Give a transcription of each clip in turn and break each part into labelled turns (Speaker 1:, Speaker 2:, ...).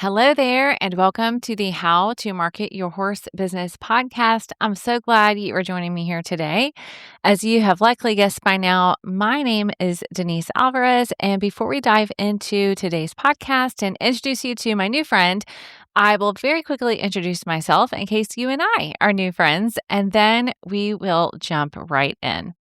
Speaker 1: Hello there, and welcome to the How to Market Your Horse Business podcast. I'm so glad you are joining me here today. As you have likely guessed by now, my name is Denise Alvarez. And before we dive into today's podcast and introduce you to my new friend, I will very quickly introduce myself in case you and I are new friends, and then we will jump right in.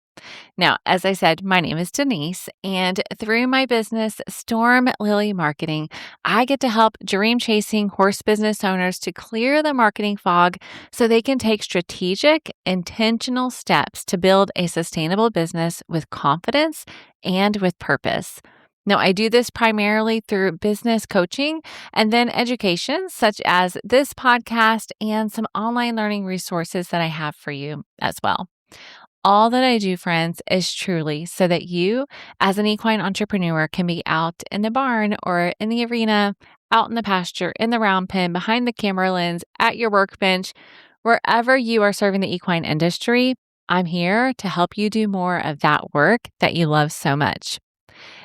Speaker 1: Now, as I said, my name is Denise, and through my business, Storm Lily Marketing, I get to help dream chasing horse business owners to clear the marketing fog so they can take strategic, intentional steps to build a sustainable business with confidence and with purpose. Now, I do this primarily through business coaching and then education, such as this podcast and some online learning resources that I have for you as well. All that I do, friends, is truly so that you, as an equine entrepreneur, can be out in the barn or in the arena, out in the pasture, in the round pen, behind the camera lens, at your workbench, wherever you are serving the equine industry. I'm here to help you do more of that work that you love so much.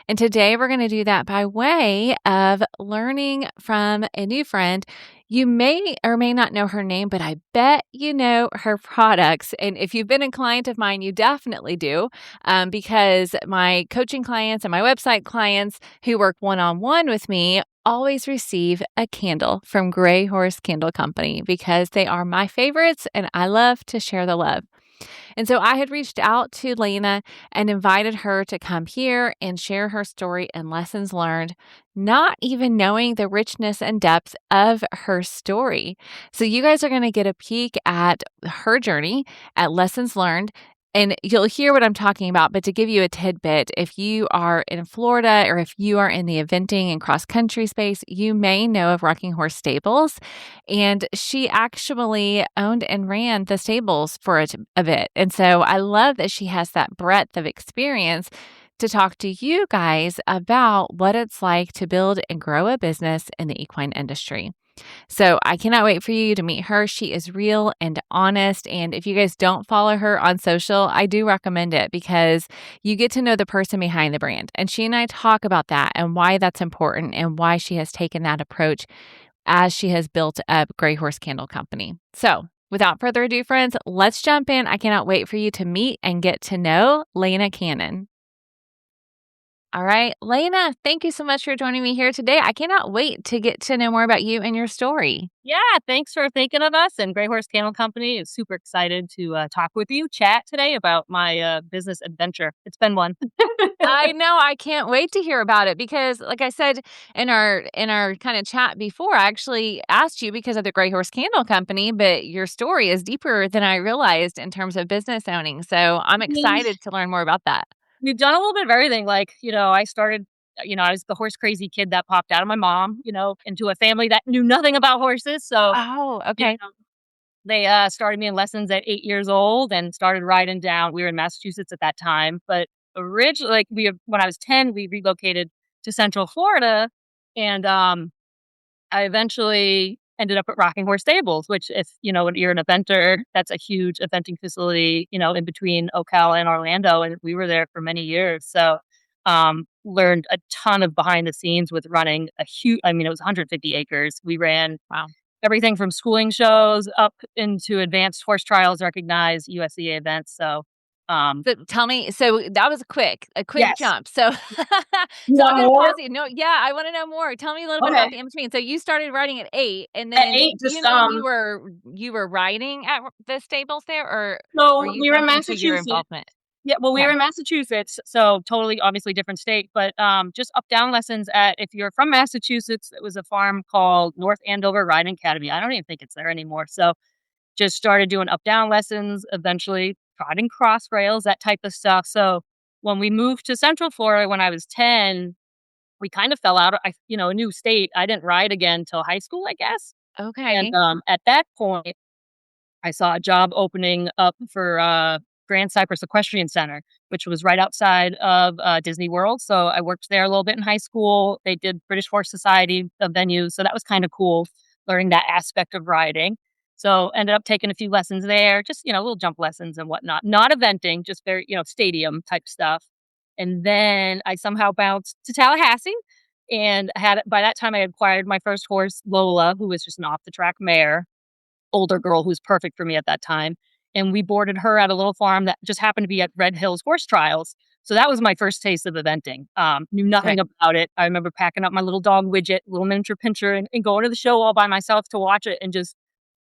Speaker 1: And today we're going to do that by way of learning from a new friend. You may or may not know her name, but I bet you know her products. And if you've been a client of mine, you definitely do, because my coaching clients and my website clients who work one-on-one with me always receive a candle from Gray Horse Candle Company because they are my favorites and I love to share the love. And so I had reached out to Leyna and invited her to come here and share her story and lessons learned, not even knowing the richness and depth of her story. So you guys are going to get a peek at her journey, at lessons learned. And you'll hear what I'm talking about, but to give you a tidbit, if you are in Florida or if you are in the eventing and cross-country space, you may know of Rocking Horse Stables. And she actually owned and ran the stables for a bit. And so I love that she has that breadth of experience to talk to you guys about what it's like to build and grow a business in the equine industry. So I cannot wait for you to meet her. She is real and honest. And if you guys don't follow her on social, I do recommend it because you get to know the person behind the brand. And she and I talk about that and why that's important and why she has taken that approach as she has built up Gray Horse Candle Company. So without further ado, friends, let's jump in. I cannot wait for you to meet and get to know Leyna Cannon. All right, Leyna, thank you so much for joining me here today. I cannot wait to get to know more about you and your story.
Speaker 2: Yeah, thanks for thinking of us. And Gray Horse Candle Company is super excited to talk with you, chat today about my business adventure. It's been one.
Speaker 1: I know, I can't wait to hear about it because, like I said in our kind of chat before, I actually asked you because of the Gray Horse Candle Company, but your story is deeper than I realized in terms of business owning. So I'm excited to learn more about that.
Speaker 2: We've done a little bit of everything. Like, I started, I was the horse crazy kid that popped out of my mom, into a family that knew nothing about horses. So,
Speaker 1: Oh, okay.
Speaker 2: They started me in lessons at 8 years old and started riding down. We were in Massachusetts at that time, but originally, when I was 10, we relocated to Central Florida, and I eventually ended up at Rocking Horse Stables, which, if when you're an eventer, that's a huge eventing facility, in between Ocala and Orlando, and we were there for many years. So, learned a ton of behind the scenes with running a huge. I mean, it was 150 acres. We ran everything from schooling shows up into advanced horse trials, recognized USCA events. So,
Speaker 1: So tell me, so that was a quick
Speaker 2: yes.
Speaker 1: jump. So, so I'm going to pause you. No, yeah, I want to know more. Tell me a little bit about the in between. So you started riding at 8, and then
Speaker 2: At 8,
Speaker 1: you were riding at the stables there, or
Speaker 2: no,
Speaker 1: were you
Speaker 2: we were in
Speaker 1: jumping to your
Speaker 2: Massachusetts.
Speaker 1: involvement?
Speaker 2: Yeah, well, we were in Massachusetts, so totally, obviously different state, but just up-down lessons if you're from Massachusetts, it was a farm called North Andover Riding Academy. I don't even think it's there anymore. So just started doing up-down lessons, eventually riding cross rails, that type of stuff. So when we moved to Central Florida when I was 10, we kind of fell out of, a new state. I didn't ride again till high school, I guess.
Speaker 1: Okay.
Speaker 2: And at that point, I saw a job opening up for Grand Cypress Equestrian Center, which was right outside of Disney World. So I worked there a little bit in high school. They did British Horse Society venues. So that was kind of cool, learning that aspect of riding. So ended up taking a few lessons there, just, little jump lessons and whatnot. Not eventing, just very, stadium type stuff. And then I somehow bounced to Tallahassee And by that time I had acquired my first horse, Lola, who was just an off the track mare, older girl who was perfect for me at that time. And we boarded her at a little farm that just happened to be at Red Hills Horse Trials. So that was my first taste of eventing. Knew
Speaker 1: Okay.
Speaker 2: nothing about it. I remember packing up my little dog Widget, little miniature pincher, and going to the show all by myself to watch it and just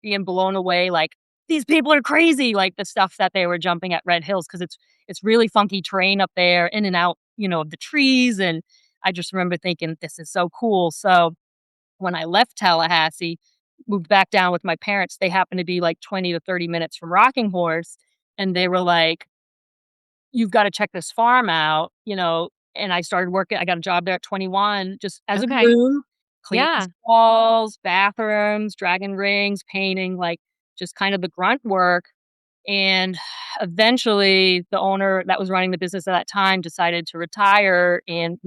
Speaker 2: being blown away. Like, these people are crazy. Like the stuff that they were jumping at Red Hills, because it's really funky terrain up there, in and out, of the trees. And I just remember thinking, this is so cool. So when I left Tallahassee, moved back down with my parents, they happened to be like 20 to 30 minutes from Rocking Horse. And they were like, you've got to check this farm out, and I started working. I got a job there at 21, just as a
Speaker 1: Okay.
Speaker 2: groom, cleaning
Speaker 1: Yeah.
Speaker 2: walls, bathrooms, dragging rings, painting, like just kind of the grunt work. And eventually, the owner that was running the business at that time decided to retire, and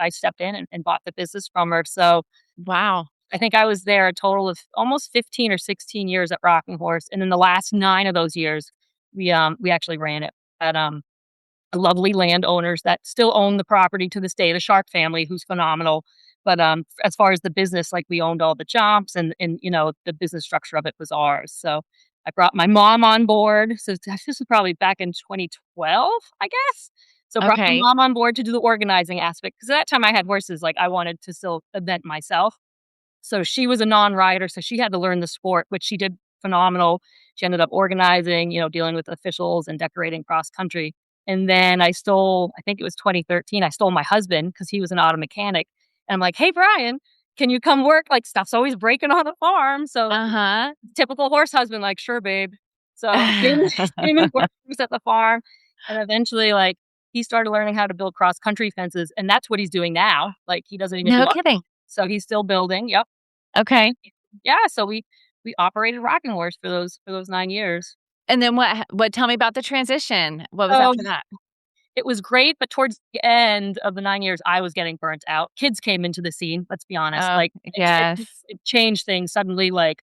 Speaker 2: I stepped in and bought the business from her. So
Speaker 1: Wow.
Speaker 2: I think I was there a total of almost 15 or 16 years at Rocking Horse, and in the last 9 of those years, we actually ran it at lovely landowners that still own the property to this day, the Sharp family, who's phenomenal. But as far as the business, like, we owned all the jumps, and the business structure of it was ours. So I brought my mom on board. So this was probably back in 2012, I guess. So brought my
Speaker 1: Okay.
Speaker 2: mom on board to do the organizing aspect, because at that time I had horses. Like, I wanted to still event myself. So she was a non-rider, so she had to learn the sport, which she did phenomenal. She ended up organizing, dealing with officials and decorating cross country. And then I think it was 2013, I stole my husband because he was an auto mechanic. And I'm like, "Hey, Brian, can you come work? Like, stuff's always breaking on the farm." So
Speaker 1: Uh-huh.
Speaker 2: typical horse husband, like, "Sure, babe." So came and worked at the farm. And eventually, like, he started learning how to build cross country fences. And that's what he's doing now. Like, he doesn't even do
Speaker 1: No
Speaker 2: auto.
Speaker 1: kidding.
Speaker 2: So he's still building. Yep.
Speaker 1: Okay.
Speaker 2: Yeah, so we operated Rocking Horse for those 9 years.
Speaker 1: And then what tell me about the transition. What was
Speaker 2: So
Speaker 1: after that?
Speaker 2: it was great, but towards the end of the 9 years, I was getting burnt out. Kids came into the scene, let's be honest.
Speaker 1: Oh,
Speaker 2: Like,
Speaker 1: yes.
Speaker 2: it changed things suddenly, like,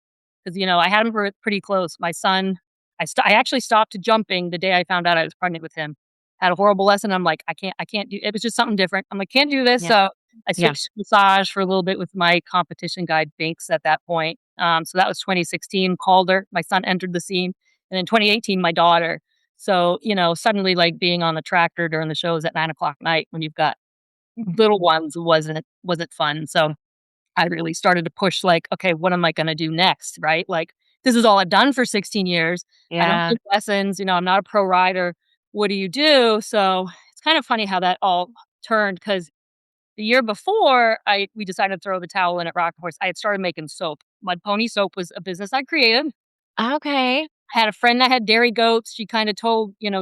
Speaker 2: 'cause, I had him pretty close. My son, I actually stopped jumping the day I found out I was pregnant with him. Had a horrible lesson. I'm like, I can't do it. Was just something different. I'm like, "Can't do this."
Speaker 1: Yeah.
Speaker 2: So I
Speaker 1: Yeah.
Speaker 2: switched to massage for a little bit with my competition guide, Binks, at that point. So that was 2016, Calder. My son entered the scene. And then 2018, my daughter. So, suddenly, like, being on the tractor during the shows at 9 o'clock night when you've got little ones wasn't fun. So I really started to push, like, okay, what am I gonna do next? Right? Like, this is all I've done for 16 years. I don't
Speaker 1: Yeah.
Speaker 2: take lessons, I'm not a pro rider. What do you do? So it's kind of funny how that all turned, because the year before we decided to throw the towel in at Rock Horse, I had started making soap. Mud Pony Soap was a business I created.
Speaker 1: Okay.
Speaker 2: I had a friend that had dairy goats. She kinda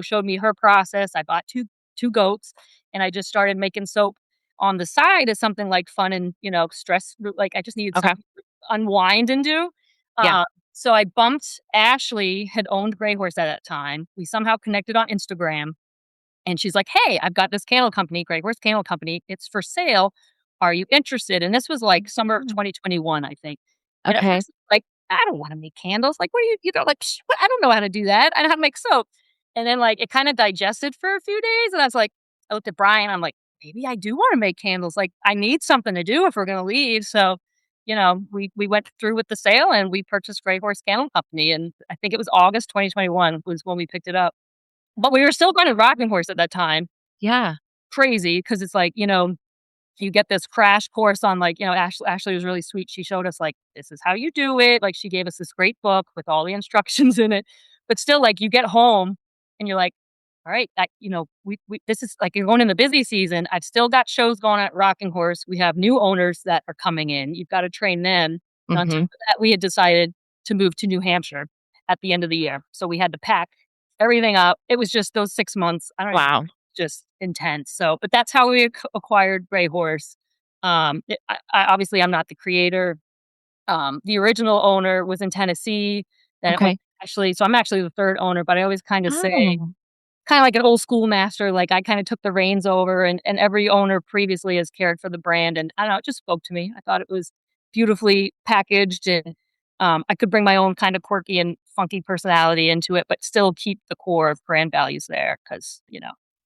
Speaker 2: showed me her process. I bought two goats, and I just started making soap on the side as something, like, fun and, like, I just needed
Speaker 1: Okay.
Speaker 2: something to unwind and do.
Speaker 1: Yeah.
Speaker 2: Uh, so I bumped Ashley, had owned Grey Horse at that time. We somehow connected on Instagram. And she's like, "Hey, I've got this candle company, Grey Horse Candle Company. It's for sale. Are you interested?" And this was like summer of
Speaker 1: Mm.
Speaker 2: 2021, I think. And at
Speaker 1: Okay.
Speaker 2: first, like, I don't want to make candles. Like, what are like, I don't know how to do that. I know how to make soap. And then, like, it kind of digested for a few days. And I was like, I looked at Brian. I'm like, maybe I do want to make candles. Like, I need something to do if we're going to leave. So, we went through with the sale, and we purchased Grey Horse Candle Company. And I think it was August 2021 was when we picked it up. But we were still going to Rocking Horse at that time.
Speaker 1: Yeah.
Speaker 2: Crazy, because it's like, you get this crash course on, like, Ashley was really sweet. She showed us, like, this is how you do it. Like, she gave us this great book with all the instructions in it. But still, like, you get home and you're like, all right, we this is like, you're going in the busy season. I've still got shows going on at Rocking Horse. We have new owners that are coming in. You've got to train them. And on top
Speaker 1: Mhm.
Speaker 2: of that, we had decided to move to New Hampshire at the end of the year. So we had to pack everything up. It was just those 6 months. I don't even,
Speaker 1: Wow.
Speaker 2: just intense. So, but that's how we acquired Grey Horse. Obviously, I'm not the creator. The original owner was in Tennessee. Then it went
Speaker 1: Okay.
Speaker 2: to Ashley. So I'm actually the third owner, but I always kind of say,
Speaker 1: Oh.
Speaker 2: kind of like an old school master. Like, I kind of took the reins over, and every owner previously has cared for the brand. And I don't know, it just spoke to me. I thought it was beautifully packaged, and I could bring my own kind of quirky and funky personality into it, but still keep the core of brand values there. Because.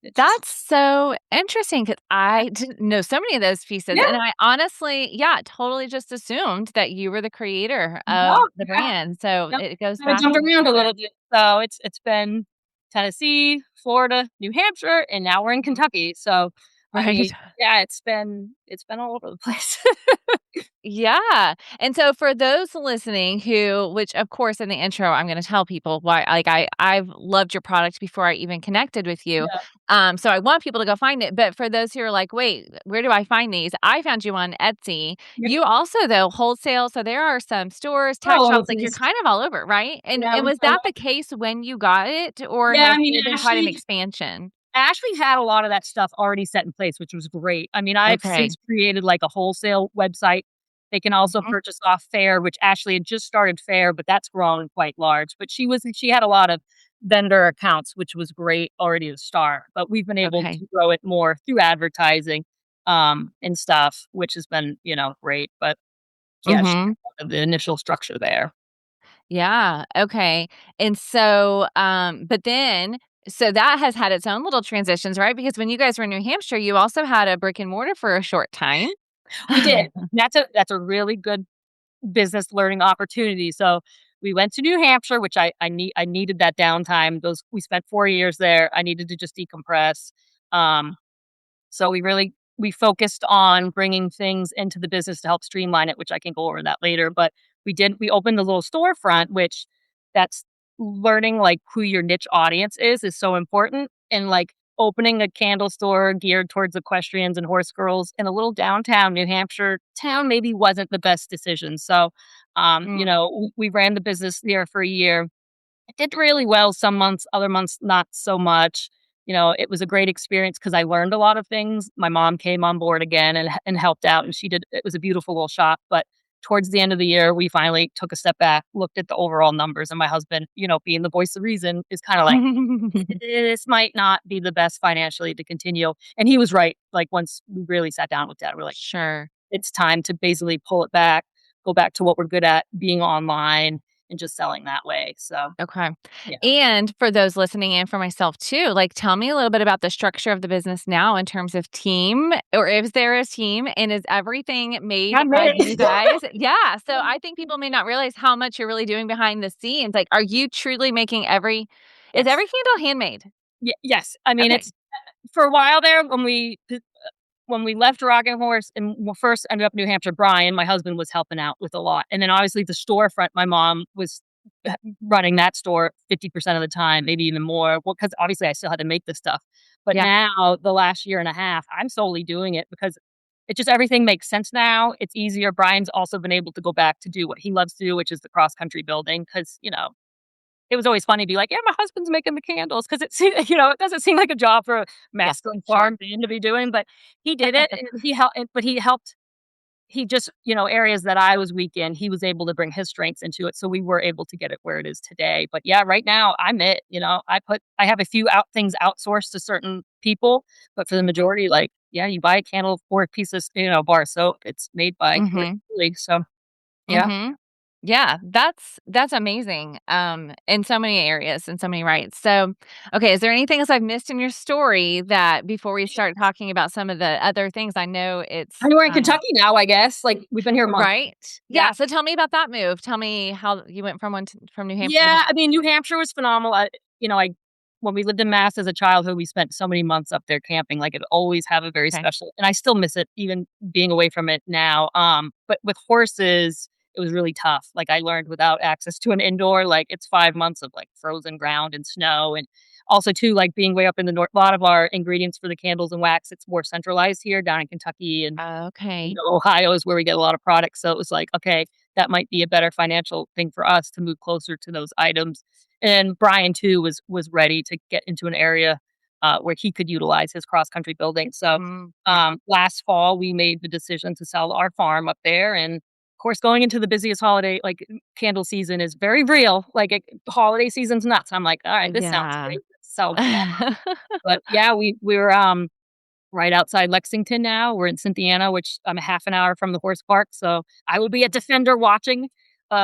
Speaker 2: It's just
Speaker 1: That's so interesting because I didn't know so many of those pieces,
Speaker 2: yeah,
Speaker 1: and I honestly, yeah, totally just assumed that you were the creator of
Speaker 2: no,
Speaker 1: the
Speaker 2: yeah,
Speaker 1: brand, so
Speaker 2: yep.
Speaker 1: it goes
Speaker 2: Kinda
Speaker 1: back
Speaker 2: jumped
Speaker 1: even
Speaker 2: around a
Speaker 1: further.
Speaker 2: little bit. So it's been Tennessee, Florida, New Hampshire, and now we're in
Speaker 1: Mhm.
Speaker 2: Kentucky. So, I
Speaker 1: Right?
Speaker 2: mean, yeah, it's been all over the place.
Speaker 1: Yeah, and so for those listening who which of course in the intro I'm gonna tell people why like I've loved your product before I even connected with you,
Speaker 2: Yeah,
Speaker 1: so I want people to go find it, but for those who are like, "Wait, where do I find these?" I found you on Etsy.
Speaker 2: yep,
Speaker 1: You also though wholesale, so there are some stores,
Speaker 2: we're
Speaker 1: tech
Speaker 2: all over
Speaker 1: shops,
Speaker 2: the
Speaker 1: like you're
Speaker 2: place.
Speaker 1: kind of all over, right? And
Speaker 2: Yeah, we
Speaker 1: was
Speaker 2: sell
Speaker 1: that the case when you got it, or
Speaker 2: yeah,
Speaker 1: has
Speaker 2: I mean,
Speaker 1: it been quite an expansion?
Speaker 2: Ashley had a lot of that stuff already set in place, which was great. I mean, I've
Speaker 1: Okay.
Speaker 2: since created, like, a wholesale website. They can also
Speaker 1: Mhm.
Speaker 2: purchase off Fair, which Ashley had just started Fair, but that's grown quite large. But she had a lot of vendor accounts, which was great already to start, but we've been able
Speaker 1: Okay.
Speaker 2: to grow it more through advertising, and stuff, which has been, great. But, yeah, she
Speaker 1: Mhm.
Speaker 2: had the initial structure there.
Speaker 1: Yeah, okay. And so, but then so that has had its own little transitions, right? Because when you guys were in New Hampshire, you also had a brick and mortar for a short time.
Speaker 2: We did. That's a really good business learning opportunity. So we went to New Hampshire, which I needed that downtime. Those we spent 4 years there. I needed to just decompress. Um, so we focused on bringing things into the business to help streamline it, which I can go over that later. But we opened the little storefront, which that's learning like who your niche audience is so important. And like opening a candle store geared towards equestrians and horse girls in a little downtown New Hampshire town maybe wasn't the best decision. So
Speaker 1: Mm,
Speaker 2: we ran the business there for a year. It did really well some months, other months not so much. It was a great experience because I learned a lot of things. My mom came on board again and helped out, and it was a beautiful little shop, but towards the end of the year, we finally took a step back, looked at the overall numbers, and my husband, being the voice of reason, is kinda like, "This might not be the best financially to continue," and he was right. Like, once we really sat down with that, we're like,
Speaker 1: sure.
Speaker 2: "It's time to basically pull it back, go back to what we're good at, being online and just selling that way." So,
Speaker 1: Okay.
Speaker 2: yeah.
Speaker 1: And for those listening and for myself too, like tell me a little bit about the structure of the business now in terms of team, or is there a team and is everything made
Speaker 2: Not
Speaker 1: by
Speaker 2: many.
Speaker 1: you guys? Yeah. So I think people may not realize how much you're really doing behind the scenes. Like, are you truly making is
Speaker 2: Yes.
Speaker 1: every candle handmade?
Speaker 2: Yes. I mean,
Speaker 1: Okay.
Speaker 2: it's for a while there when we left Rocking Horse and first ended up in New Hampshire, Brian, my husband, was helping out with a lot. And then obviously the storefront, my mom was running that store 50% of the time, maybe even more. Well, because obviously I still had to make this stuff. But
Speaker 1: Yeah.
Speaker 2: now, the last year and a half, I'm solely doing it because it just everything makes sense now. It's easier. Brian's also been able to go back to do what he loves to do, which is the cross country building. Because, it was always funny to be like, "Yeah, my husband's making the candles because it seems it doesn't seem like a job for a
Speaker 1: Yeah.
Speaker 2: masculine
Speaker 1: Sure.
Speaker 2: farm man to be doing, but he did it, and he helped. He just areas that I was weak in, he was able to bring his strengths into it, so we were able to get it where it is today. But yeah, right now, I'm it, I have a few things outsourced to certain people, but for the
Speaker 1: Mhm.
Speaker 2: majority, like, yeah, you buy a candle for a piece of, bar of soap, it's made by yours
Speaker 1: Mhm.
Speaker 2: truly, so yeah.
Speaker 1: Mhm. Yeah, that's amazing, in so many areas, in so many rights. So, okay, is there anything else I've missed in your story that before we start talking about some of the other things, I know
Speaker 2: I
Speaker 1: it's,
Speaker 2: mean, we're in Kentucky now, I guess, like, we've been here a month.
Speaker 1: right?
Speaker 2: Yeah.
Speaker 1: Yeah, so tell me about that move. Tell me how you went from from New Hampshire to
Speaker 2: Yeah, I mean, New Hampshire was phenomenal. I when we lived in Mass as a childhood, we spent so many months up there camping. Like, it always have a very
Speaker 1: okay.
Speaker 2: special, and I still miss it even being away from it now. But with horses, it was really tough. Like, I learned without access to an indoor, like, it's 5 months of, like, frozen ground and snow, and also too, like, being way up in the north. A lot of our ingredients for the candles and wax, it's more centralized here down in Kentucky, and
Speaker 1: Okay.
Speaker 2: Ohio is where we get a lot of products, so it was like, "Okay, that might be a better financial thing for us to move closer to those items." And Brian too was ready to get into an area, where he could utilize his cross country building. So,
Speaker 1: Mhm.
Speaker 2: last fall, we made the decision to sell our farm up there, and, of course, going into the busiest holiday, like, candle season is very real, like, holiday season's nuts. I'm like, "Alright, this sounds
Speaker 1: Yeah.
Speaker 2: great. Let's sell the farm." But, yeah, we're, right outside Lexington now. We're in Cynthiana, which I'm a half an hour from the horse park, so I will be at Defender watching,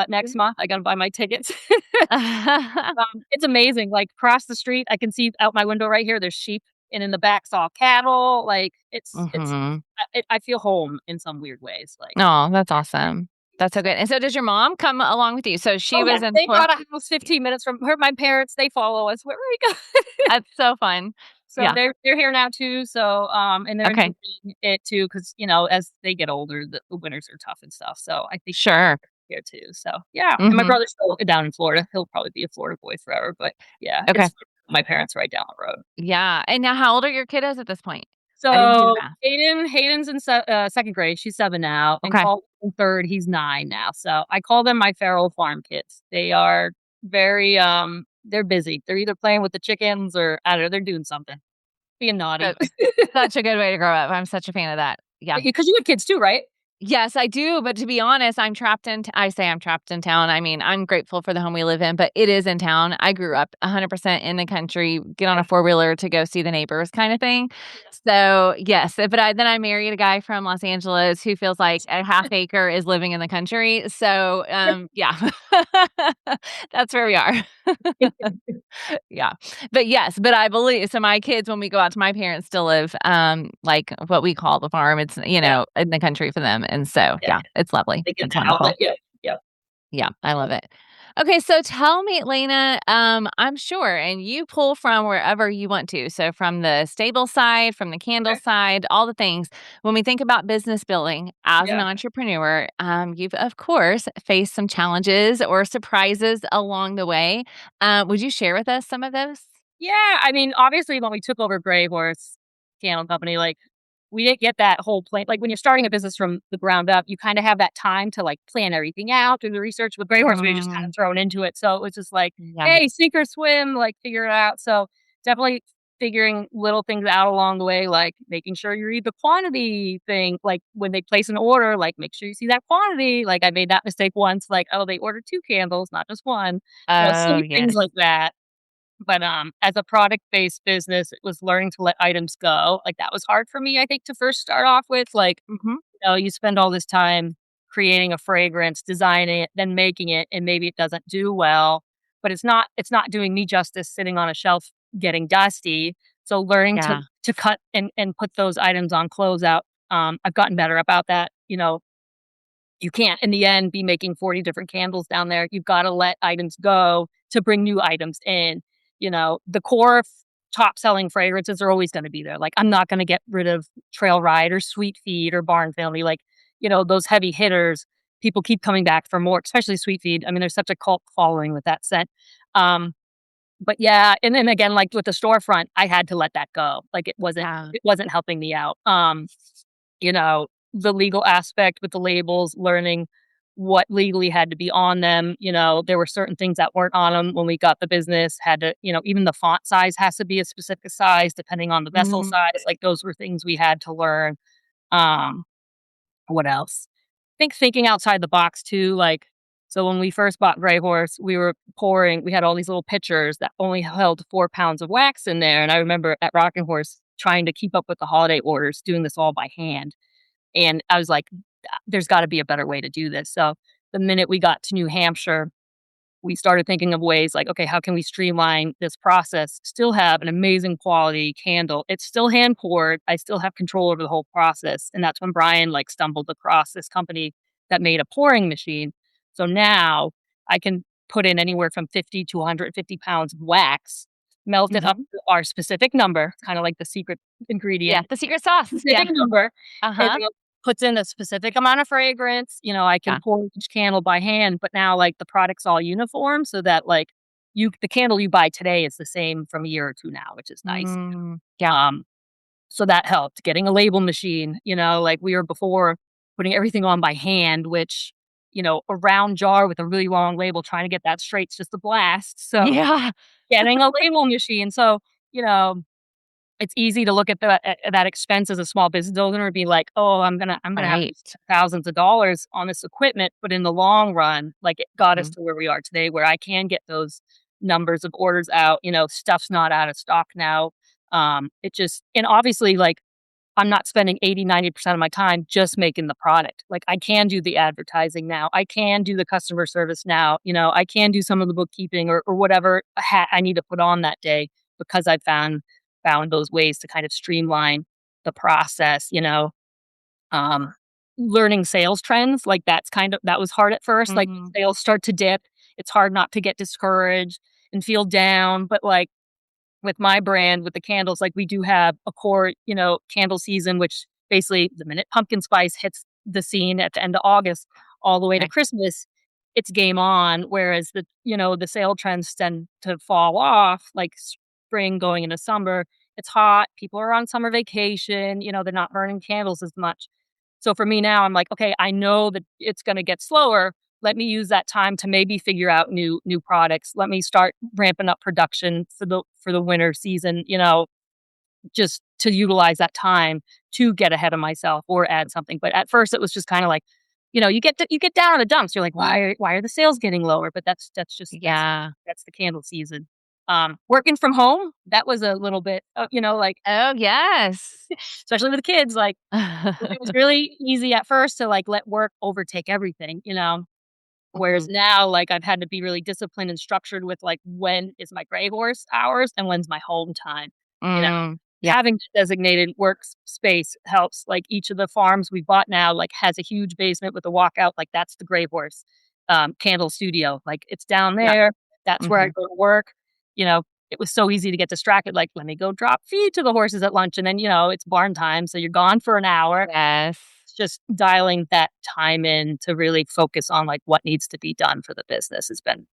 Speaker 2: next month. I gotta buy my tickets. It's amazing, like, across the street, I can see out my window right here, there's sheep and in the back's all cattle. Like it's
Speaker 1: Mhm.
Speaker 2: I feel home in some weird ways. Like,
Speaker 1: Oh, that's awesome. That's so
Speaker 2: so
Speaker 1: good. And so does your mom come along with you? So she
Speaker 2: oh yeah,
Speaker 1: was in
Speaker 2: they
Speaker 1: Florida.
Speaker 2: bought a house 15 minutes from her. My parents, they follow us wherever we go.
Speaker 1: That's so fun.
Speaker 2: So
Speaker 1: Yeah.
Speaker 2: they're here now too. So and they're
Speaker 1: Okay.
Speaker 2: enjoying it too because as they get older, the winters are tough and stuff. So I think
Speaker 1: Sure.
Speaker 2: here too. So yeah, and my
Speaker 1: Mhm.
Speaker 2: brother's still down in Florida. He'll probably be a Florida boy forever. But yeah,
Speaker 1: Okay.
Speaker 2: it's my parents right down the road.
Speaker 1: Yeah. And now how old are your kiddos at this point? I didn't do the
Speaker 2: So
Speaker 1: math.
Speaker 2: Hayden's in second grade. She's 7 now, and
Speaker 1: Okay.
Speaker 2: Cole's in third. He's 9 now. So I call them my feral farm kids. They are very they're busy. They're either playing with the chickens or I don't know. They're doing something, being naughty.
Speaker 1: That's such a good way to grow up. I'm such a fan of that. Yeah.
Speaker 2: Because you have kids too, right?
Speaker 1: Yes, I do, but to be honest, I say I'm trapped in town. I mean, I'm grateful for the home we live in, but it is in town. I grew up 100% in the country, get on a four-wheeler to go see the neighbors kind of thing. So, yes, but then I married a guy from Los Angeles who feels like a half acre is living in the country. So, yeah. That's where we are. Yeah. But yes, but I believe so my kids, when we go out to my parents still live, like what we call the farm. It's,
Speaker 2: Yeah,
Speaker 1: in the country for them. And so,
Speaker 2: yeah.
Speaker 1: yeah, it's lovely.
Speaker 2: They get
Speaker 1: It's
Speaker 2: that outlet.
Speaker 1: wonderful.
Speaker 2: Yeah, yeah,
Speaker 1: Yeah, I love it. Okay, so tell me, Lena, I'm sure, and you pull from wherever you want to. So from the stable side, from the candle
Speaker 2: okay,
Speaker 1: side, all the things. When we think about business building as an
Speaker 2: yeah.
Speaker 1: entrepreneur, you've of course faced some challenges or surprises along the way. Would you share with us some of those?
Speaker 2: Yeah, I mean, obviously, when we took over Gray Horse Candle Company, like, we didn't get that whole plan like, when you're starting a business from the ground up, you kinda have that time to, like, plan everything out, do the research. With Gray Horse, we were just kinda
Speaker 1: Mm,
Speaker 2: thrown into it, so it was just like,
Speaker 1: yeah,
Speaker 2: "Hey, sink or swim," like, figure it out. So, definitely figuring little things out along the way, like making sure you read the quantity thing, like, when they place an order, like, make sure you see that quantity. Like, I made that mistake once, like, "Oh, they ordered 2 candles, not just 1."
Speaker 1: oh,
Speaker 2: Silly things
Speaker 1: yes.
Speaker 2: like that. But, as a product-based business, it was learning to let items go. Like, that was hard for me, I think, to first start off with. Like,
Speaker 1: Mhm.
Speaker 2: you spend all this time creating a fragrance, designing it, then making it, and maybe it doesn't do well, but it's not doing me justice sitting on a shelf getting dusty. So learning to
Speaker 1: Yeah.
Speaker 2: cut and put those items on closeout, I've gotten better about that. You can't in the end be making 40 different candles down there. You've gotta let items go to bring new items in. The core top selling fragrances are always gonna be there. Like, I'm not gonna get rid of Trail Ride or Sweet Feed or Barn Family. Like, those heavy hitters, people keep coming back for more, especially Sweet Feed. I mean, there's such a cult following with that scent. Um, but yeah, and then again, like with the storefront, I had to let that go. Like, it wasn't
Speaker 1: Yeah.
Speaker 2: it wasn't helping me out. You know, the legal aspect with the labels, learning what legally had to be on them. There were certain things that weren't on them when we got the business, had to, even the font size has to be a specific size depending on the vessel
Speaker 1: Mhm.
Speaker 2: size. Like, those were things we had to learn. Um, what else? I think thinking outside the box too. Like, so when we first bought Gray Horse, we had all these little pitchers that only held 4 pounds of wax in there. And I remember at Rocking Horse trying to keep up with the holiday orders, doing this all by hand. And I was like, there's got to be a better way to do this. So the minute we got to New Hampshire, we started thinking of ways like, okay, how can we streamline this process, still have an amazing quality candle? It's still hand poured. I still have control over the whole process. And that's when Brian like stumbled across this company that made a pouring machine. So now I can put in anywhere from 50 to 150 pounds of wax, melt it up
Speaker 1: Mhm.
Speaker 2: to our specific number, kind of like the secret ingredient
Speaker 1: Yeah, the secret sauce. Yeah.
Speaker 2: specific number, and
Speaker 1: Uh-huh.
Speaker 2: then it puts in a specific amount of fragrance. I can
Speaker 1: Yeah.
Speaker 2: pour each candle by hand, but now, like, the product's all uniform so that, like, the candle you buy today is the same from a year or 2 now, which is nice.
Speaker 1: Yeah.
Speaker 2: Um, so that helped. Getting a label machine, like we were before putting everything on by hand, which, a round jar with a really long label, trying to get that straight's just a blast. So
Speaker 1: Yeah.
Speaker 2: getting a label machine. So, you know it's easy to look at that expense as a small business owner and be like, "Oh, I'm gonna have to
Speaker 1: Right.
Speaker 2: spend thousands of dollars on this equipment," but in the long run, like, it got us
Speaker 1: Mhm.
Speaker 2: to where we are today, where I can get those numbers of orders out. Stuff's not out of stock now. It just and obviously, like, I'm not spending 80-90% of my time just making the product. Like, I can do the advertising now. I can do the customer service now. I can do some of the bookkeeping or whatever hat I need to put on that day because I found found those ways to kind of streamline the process, um, learning sales trends, like, that was hard at first, like,
Speaker 1: Mhm.
Speaker 2: sales start to dip, it's hard not to get discouraged and feel down, but, like, with my brand, with the candles, like, we do have a core, candle season, which basically the minute pumpkin spice hits the scene at the end of August all the way to
Speaker 1: Okay.
Speaker 2: Christmas, it's game on, whereas the sale trends tend to fall off, like spring going into summer. It's hot, people are on summer vacation, they're not burning candles as much. So for me now, I'm like, "Okay, I know that it's gonna get slower. Let me use that time to maybe figure out new products. Let me start ramping up production for the winter season, just to utilize that time to get ahead of myself or add something." But at first, it was just kinda like, you get down in the dumps. You're like, "Why are the sales getting lower?" But that's just
Speaker 1: Yeah.
Speaker 2: that's the candle season. Working from home, that was a little bit, like,
Speaker 1: Oh, yes.
Speaker 2: especially with the kids, like, it was really easy at first to, like, let work overtake everything, Whereas
Speaker 1: Mhm.
Speaker 2: now, like, I've had to be really disciplined and structured with, like, when is my gray horse hours and when's my home time, you know?
Speaker 1: Yeah.
Speaker 2: Having designated space helps, like, each of the farms we bought now, like, has a huge basement with a walkout, like, that's the gray horse, candle studio, like, it's down
Speaker 1: Yeah.
Speaker 2: there, that's where I
Speaker 1: Mhm.
Speaker 2: go to work, you know? It was so easy to get distracted, like, let me go drop feed to the horses at lunch, and then, it's barn time, so you're gone for an hour.
Speaker 1: Yes.
Speaker 2: It's just dialing that time in to really focus on, like, what needs to be done for the business has been,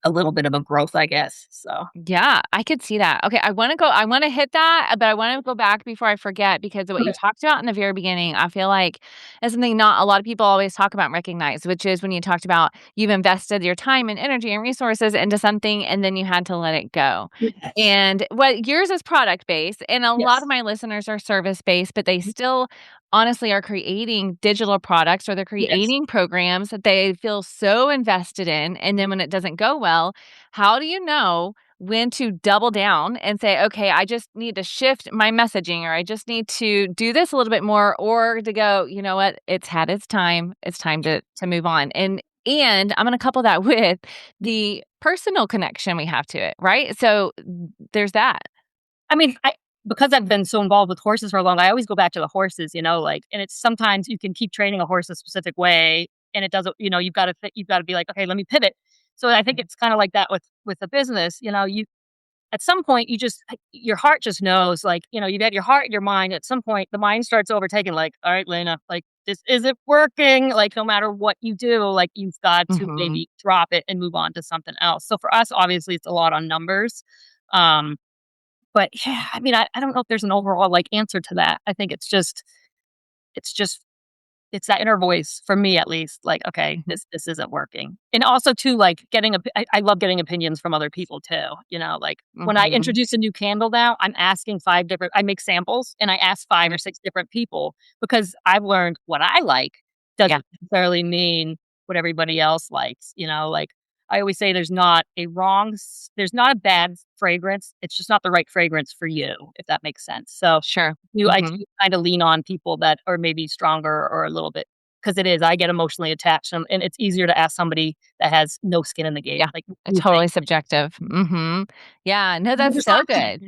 Speaker 2: a little bit of a growth, I guess, so.
Speaker 1: Yeah, I could see that. Okay, I wanna hit that, but I wanna go back before I forget because of what you
Speaker 2: Okay.
Speaker 1: talked about in the very beginning, I feel like is something not a lot of people always talk about and recognize, which is when you talked about you've invested your time and energy and resources into something and then you had to let it go.
Speaker 2: Yes.
Speaker 1: And what yours is product based, and a lot
Speaker 2: Yes.
Speaker 1: of my listeners are service based, but they still honestly are creating digital products or they're
Speaker 2: Yes.
Speaker 1: creating programs that they feel so invested in. And then when it doesn't go well, how do you know when to double down and say, okay, I just need to shift my messaging or I just need to do this a little bit more or to go, you know what, it's had its time. It's time to move on. And I'm going to couple that with the personal connection we have to it, right? So there's that.
Speaker 2: I mean, because I've been so involved with horses for a long I always go back to the horses, like and it's sometimes you can keep training a horse a specific way, and it doesn't you've gotta be like, "Okay, let me pivot." So I think
Speaker 1: Mhm.
Speaker 2: it's kinda like that with the business, you at some point, your heart just knows, like, you've had your heart and your mind. At some point, the mind starts overtaking, like, "All right, Lena, like, this isn't working." Like, no matter what you do, like, you've got to
Speaker 1: Mhm.
Speaker 2: maybe drop it and move on to something else. So for us, obviously, it's a lot on numbers. Um, but yeah, I mean, I don't know if there's an overall, like, answer to that. I think it's just it's that inner voice for me at least, like, "Okay,
Speaker 1: Mhm.
Speaker 2: this isn't working." And also too, like, I love getting opinions from other people too, like, when I
Speaker 1: Mhm.
Speaker 2: introduce a new candle now, I make samples and I ask 5
Speaker 1: Mhm.
Speaker 2: or 6 different people because I've learned what I like
Speaker 1: Yeah,
Speaker 2: doesn't necessarily mean what everybody else likes, like, I always say there's not a bad fragrance, it's just not the right fragrance for you, if that makes sense. So
Speaker 1: sure.
Speaker 2: I
Speaker 1: Mhm.
Speaker 2: do kinda lean on people that are maybe stronger or a little bit because I get emotionally attached, and it's easier to ask somebody that has no skin in the game,
Speaker 1: Yeah,
Speaker 2: like, "What do you think?"
Speaker 1: totally subjective. Mhm. Yeah, no,
Speaker 2: But
Speaker 1: that's
Speaker 2: there's
Speaker 1: so
Speaker 2: not
Speaker 1: good.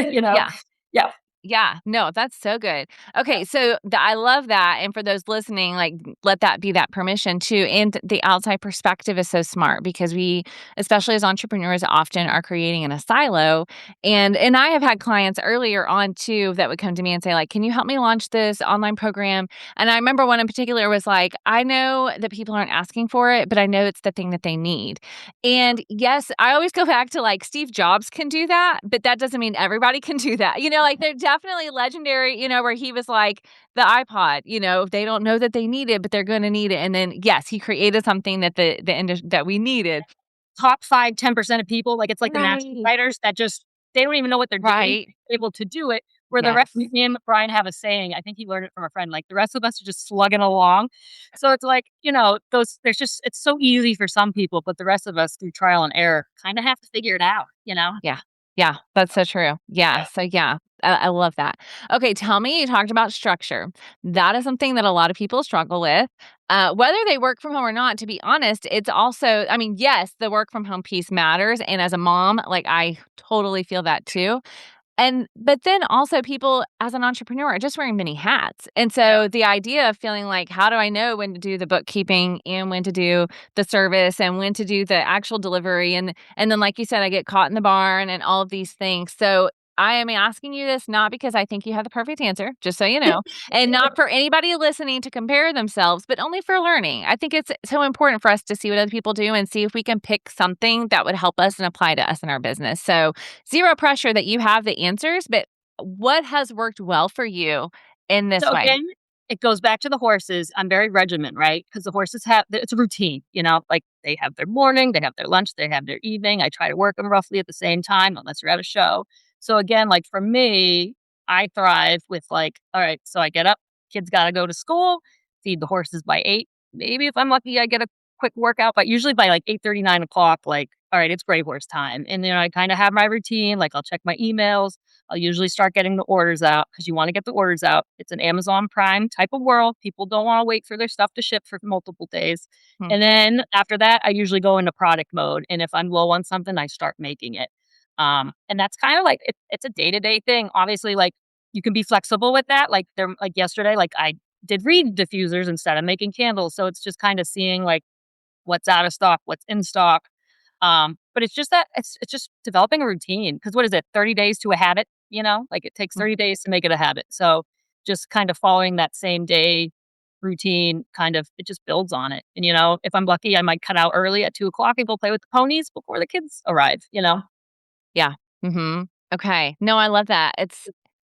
Speaker 2: you know?
Speaker 1: Yeah.
Speaker 2: Yeah,
Speaker 1: Yeah, no, that's so good.
Speaker 2: yeah,
Speaker 1: Okay, so I love that, and for those listening, like, let that be that permission too, and the outside perspective is so smart because we, especially as entrepreneurs, often are creating in a silo, and I have had clients earlier on too that would come to me and say like, "Can you help me launch this online program?" And I remember one in particular was like, "I know that people aren't asking for it, but I know it's the thing that they need." And yes, I always go back to like Steve Jobs can do that, but that doesn't mean everybody can do that. Like they're definitely legendary, where he was like the iPod, they don't know that they need it, but they're going to need it. And then yes, he created something that that we needed.
Speaker 2: top 5, 10% of people, like, it's like the master
Speaker 1: Right.
Speaker 2: writers that just they don't even know what they're doing,
Speaker 1: Right.
Speaker 2: able to do it, where the rest
Speaker 1: Yes.
Speaker 2: me and Brian have a saying, I think he learned it from a friend, like, "The rest of us are just slugging along." So it's like, those there's just it's so easy for some people, but the rest of us through trial and error kinda have to figure it out?
Speaker 1: Yeah. Yeah, that's so true. Yeah,
Speaker 2: Yeah.
Speaker 1: so yeah, I love that. Okay, tell me, you talked about structure. That is something that a lot of people struggle with, whether they work from home or not, to be honest, it's also I mean, yes, the work from home piece matters, and as a mom, like, I totally feel that too, But then also people as an entrepreneur are just wearing many hats. And so the idea of feeling like, how do I know when to do the bookkeeping and when to do the service and when to do the actual delivery? And then, like you said, I get caught in the barn and all of these things. So I am asking you this not because I think you have the perfect answer, just so you know, and not for anybody listening to compare themselves, but only for learning. I think it's so important for us to see what other people do and see if we can pick something that would help us and apply to us in our business. So zero pressure that you have the answers, but what has worked well for you in this
Speaker 2: So
Speaker 1: way?
Speaker 2: again, it goes back to the horses. I'm very regiment, right? Because the horses have it's a routine, like they have their morning, they have their lunch, they have their evening. I try to work them roughly at the same time, unless you're at a show. So again, like for me, I thrive with like, all right, so I get up, kids got to go to school, feed the horses by 8. Maybe if I'm lucky, I get a quick workout, but usually by like 8:30, 9 o'clock, like, all right, it's gray horse time. And then I kind of have my routine. Like I'll check my emails. I'll usually start getting the orders out because you want to get the orders out. It's an Amazon Prime type of world. People don't want to wait for their stuff to ship for multiple days.
Speaker 1: Hmm.
Speaker 2: And then after that, I usually go into product mode. And if I'm low on something, I start making it. And that's kind of like it's a day to day thing. Obviously, like you can be flexible with that. Like like yesterday, like I did reed diffusers instead of making candles. So it's just kind of seeing like what's out of stock, what's in stock. But it's just that it's just developing a routine because what is it, 30 days to a habit? Like it takes 30 days to make it a habit. So just kind of following that same day routine, kind of it just builds on it. And if I'm lucky, I might cut out early at 2 o'clock and go play with the ponies before the kids arrive.
Speaker 1: Yeah. Hmm. Okay. No, I love that. It's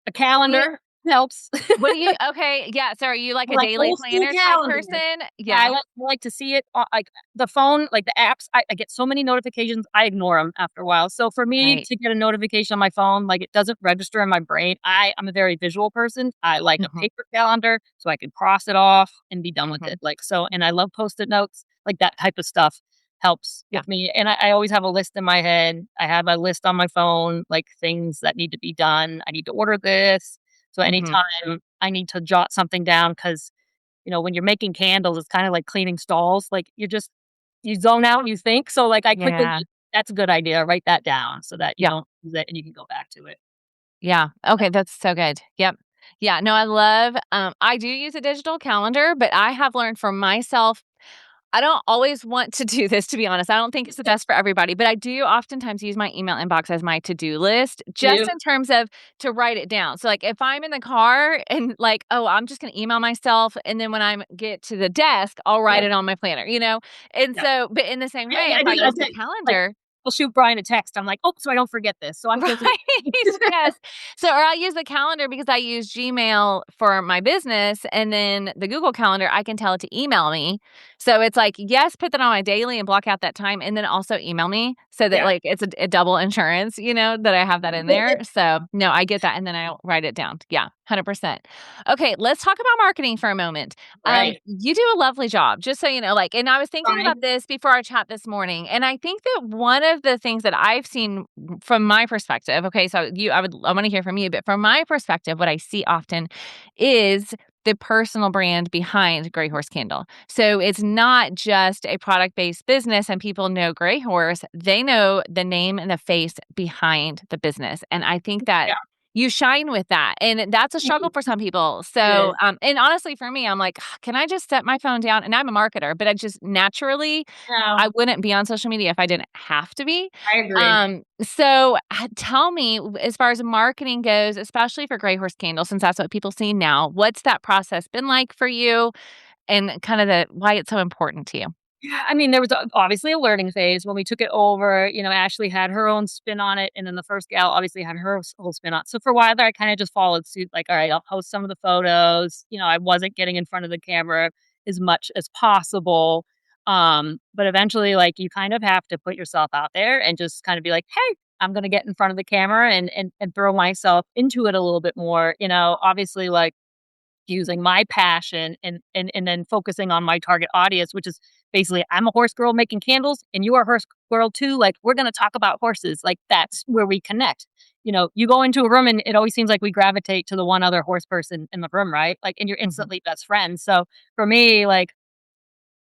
Speaker 2: A
Speaker 1: yeah.
Speaker 2: calendar helps.
Speaker 1: What do you? Okay. Yeah. So are you like a
Speaker 2: Like
Speaker 1: daily
Speaker 2: old school
Speaker 1: planner type
Speaker 2: calendar.
Speaker 1: person?
Speaker 2: Yeah,
Speaker 1: Yeah.
Speaker 2: I like to see it, like, the phone, like, the apps, I get so many notifications, I ignore them after a while, so for me
Speaker 1: Right.
Speaker 2: to get a notification on my phone, like, it doesn't register in my brain. I'm a very visual person. I like a
Speaker 1: Hmm.
Speaker 2: paper calendar so I can cross it off and be done with
Speaker 1: Hmm.
Speaker 2: it, like, so and I love Post-it notes, like, that type of stuff helps
Speaker 1: Yeah.
Speaker 2: with me, and I always have a list in my head. I have my list on my phone, like, things that need to be done. I need to order this, so
Speaker 1: Hmm.
Speaker 2: anytime I need to jot something down because when you're making candles, it's kinda like cleaning stalls, like, you zone out, you think, so, like, I quickly
Speaker 1: Yeah.
Speaker 2: that's a good idea, write that down so that you
Speaker 1: Yeah.
Speaker 2: don't lose it and you can go back to it.
Speaker 1: Yeah. Okay, that's so good. Yep. Yeah, no, I love I do use a digital calendar, but I have learned for myself I don't always want to do this, to be honest. I don't think it's the best for everybody, but I do oftentimes use my email inbox as my to-do list just
Speaker 2: You
Speaker 1: in terms of to write it down. So, like, if I'm in the car and like, oh, I'm just gonna email myself, and then when I get to the desk, I'll write
Speaker 2: Yeah,
Speaker 1: it on my planner, you know? And
Speaker 2: yeah.
Speaker 1: so, but in the same way,
Speaker 2: I
Speaker 1: if I
Speaker 2: I
Speaker 1: use the
Speaker 2: did, like,
Speaker 1: calendar
Speaker 2: I'll shoot Brian a text, I'm like, "Oh, so I don't forget this," so I'm
Speaker 1: right,
Speaker 2: thinking
Speaker 1: yes. So, or I use the calendar because I use Gmail for my business, and then the Google Calendar, I can tell it to email me. So it's like, yes, put that on my daily and block out that time, and then also email me so that
Speaker 2: Yeah.
Speaker 1: like it's a double insurance, that I have that in there. So no, I get that, and then I write it down. Yeah, 100%. Okay, let's talk about marketing for a moment.
Speaker 2: Right.
Speaker 1: You do a lovely job, just so you know. Like, and I was thinking about
Speaker 2: Fine.
Speaker 1: this before our chat this morning, and I think that one of the things that I've seen from my perspective, okay, so I want to hear from you, but from my perspective, what I see often is the personal brand behind Gray Horse Candle. So it's not just a product based business and people know Gray Horse, they know the name and the face behind the business. And I think that
Speaker 2: Yeah.
Speaker 1: you shine with that. And that's a struggle for some people.
Speaker 2: It
Speaker 1: So,
Speaker 2: is.
Speaker 1: and honestly, for me, I'm like, can I just set my phone down? And I'm a marketer, but I just naturally,
Speaker 2: No,
Speaker 1: I wouldn't be on social media if I didn't have to be.
Speaker 2: I agree.
Speaker 1: So tell me, as far as marketing goes, especially for Gray Horse Candle, since that's what people see now, what's that process been like for you and kind of the why it's so important to you?
Speaker 2: Yeah, I mean, there was obviously a learning phase when we took it over. Ashley had her own spin on it, and then the first gal obviously had her whole spin on. So for a while there, I kind of just followed suit. Like, all right, I'll post some of the photos. I wasn't getting in front of the camera as much as possible. But eventually, like, you kind of have to put yourself out there and just kind of be like, hey, I'm gonna get in front of the camera and throw myself into it a little bit more. Obviously, like using my passion and then focusing on my target audience, which is basically I'm a horse girl making candles and you are a horse girl too. Like we're gonna talk about horses. Like that's where we connect. You go into a room and it always seems like we gravitate to the one other horse person in the room, right? Like and you're
Speaker 1: Mhm.
Speaker 2: instantly best friends. So for me, like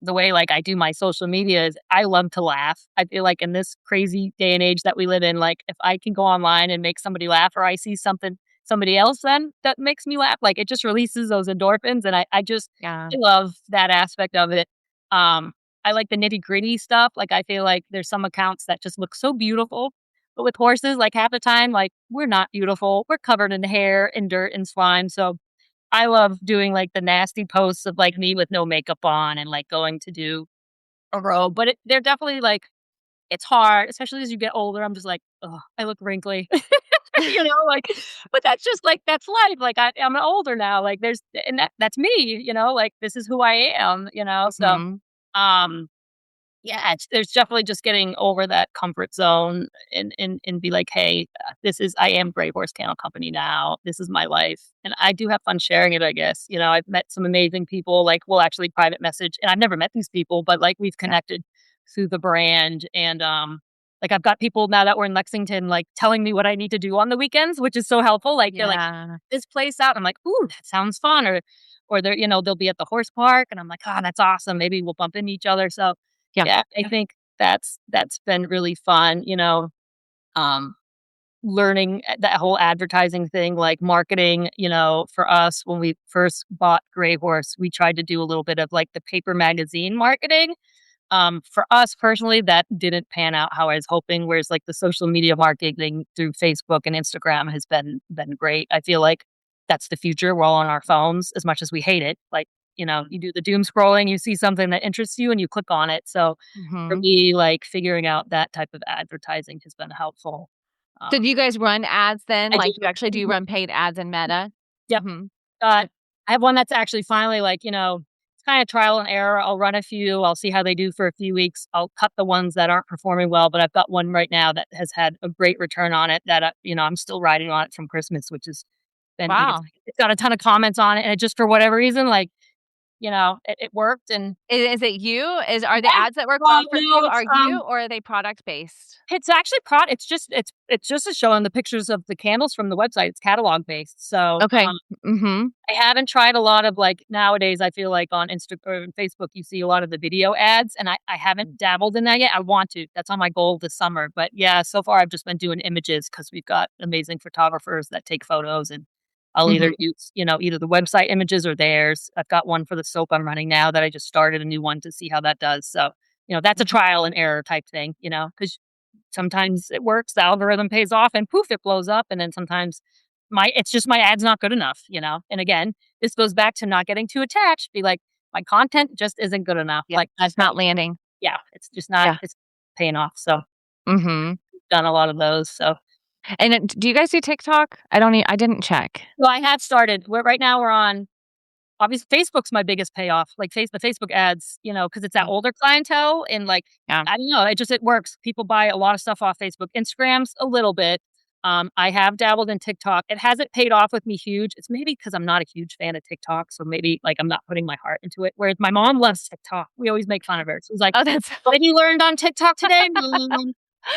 Speaker 2: the way like I do my social media is I love to laugh. I feel like in this crazy day and age that we live in, like if I can go online and make somebody laugh or I see something somebody else then that makes me laugh, like it just releases those endorphins and I just
Speaker 1: Yeah.
Speaker 2: I love that aspect of it. Um I like the nitty-gritty stuff. Like I feel like there's some accounts that just look so beautiful. But with horses, like half the time, like we're not beautiful. We're covered in hair and dirt and slime. So I love doing, like, the nasty posts of, like, me with no makeup on and, like, going to do a row, but they're definitely, like it's hard, especially as you get older, I'm just like, "Ugh, I look wrinkly." Like but that's just, like, that's life, like, I'm older now, like, there's and that's me, like, this is who I am. So,
Speaker 1: Mhm.
Speaker 2: um yeah, there's definitely just getting over that comfort zone and be like, "Hey, this is I am Gray Horse Kennel Company now. This is my life." And I do have fun sharing it, I guess. I've met some amazing people, like, we'll actually private message and I've never met these people, but, like, we've
Speaker 1: Yeah.
Speaker 2: connected through the brand and, like, I've got people now that we're in Lexington, like, telling me what I need to do on the weekends, which is so helpful. Like, they're like,
Speaker 1: Yeah.
Speaker 2: "This place out." I'm like, "Ooh, that sounds fun." Or they'll be at the horse park and I'm like, "Oh, that's awesome. Maybe we'll bump into each other." So
Speaker 1: Yeah.
Speaker 2: yeah, I think that's been really fun, um, learning that whole advertising thing, like marketing, for us when we first bought Grey Horse, we tried to do a little bit of like the paper magazine marketing. For us personally, that didn't pan out how I was hoping, whereas like the social media marketing through Facebook and Instagram has been great. I feel like that's the future. We're all on our phones as much as we hate it. Like, you do the doom scrolling, you see something that interests you and you click on it. So for
Speaker 1: Mhm.
Speaker 2: me, like figuring out that type of advertising has been helpful.
Speaker 1: So do
Speaker 2: Um,
Speaker 1: you guys run ads then?
Speaker 2: I do.
Speaker 1: Like, you actually do
Speaker 2: Mhm.
Speaker 1: run paid ads in Meta?
Speaker 2: Yep.
Speaker 1: Mhm.
Speaker 2: Uh, I have one that's actually finally like, it's kind of trial and error. I'll run a few. I'll see how they do for a few weeks. I'll cut the ones that aren't performing well, but I've got one right now that has had a great return on it that, I'm still riding on it from Christmas, which has been, like,
Speaker 1: Wow.
Speaker 2: it's got a ton of comments on it. And it just, for whatever reason, like, it worked. And
Speaker 1: Is it you? Are the
Speaker 2: yeah,
Speaker 1: ads that work
Speaker 2: well,
Speaker 1: well for
Speaker 2: no,
Speaker 1: you are you, or are they product based?
Speaker 2: it's actually it's just a showing the pictures of the candles from the website. It's catalog based. So,
Speaker 1: Okay. Mhm.
Speaker 2: I haven't tried a lot of, like nowadays, I feel like on Insta or Facebook, you see a lot of the video ads, and I haven't dabbled in that yet. I want to. That's on my goal this summer. But, yeah, so far, I've just been doing images because 'cause we've got amazing photographers that take photos, and I'll either
Speaker 1: Mhm.
Speaker 2: use, either the website images or theirs. I've got one for the soap I'm running now that I just started a new one to see how that does. So, that's a
Speaker 1: Mhm.
Speaker 2: trial and error type thing, because sometimes it works, the algorithm pays off and poof, it blows up, and then sometimes it's just my ad's not good enough. And again, this goes back to not getting too attached, be like, "My content just isn't good enough."
Speaker 1: Yeah,
Speaker 2: Like,
Speaker 1: it's just not landing.
Speaker 2: yeah, it's just not
Speaker 1: Yeah.
Speaker 2: it's paying off, so
Speaker 1: Mhm.
Speaker 2: done a lot of those, so
Speaker 1: And then do you guys do TikTok? I didn't check.
Speaker 2: well, I have started. Right now we're on obviously, Facebook's my biggest payoff, like, the Facebook ads, because it's that
Speaker 1: Yeah.
Speaker 2: older clientele and, like,
Speaker 1: Yeah.
Speaker 2: I don't know, it works. People buy a lot of stuff off Facebook. Instagram's a little bit. I have dabbled in TikTok. It hasn't paid off with me huge. It's maybe because 'cause I'm not a huge fan of TikTok, so maybe, like, I'm not putting my heart into it, whereas my mom loves TikTok. We always make fun of her. She's like,
Speaker 1: Oh, that's
Speaker 2: "What have you learned on TikTok today, mom?"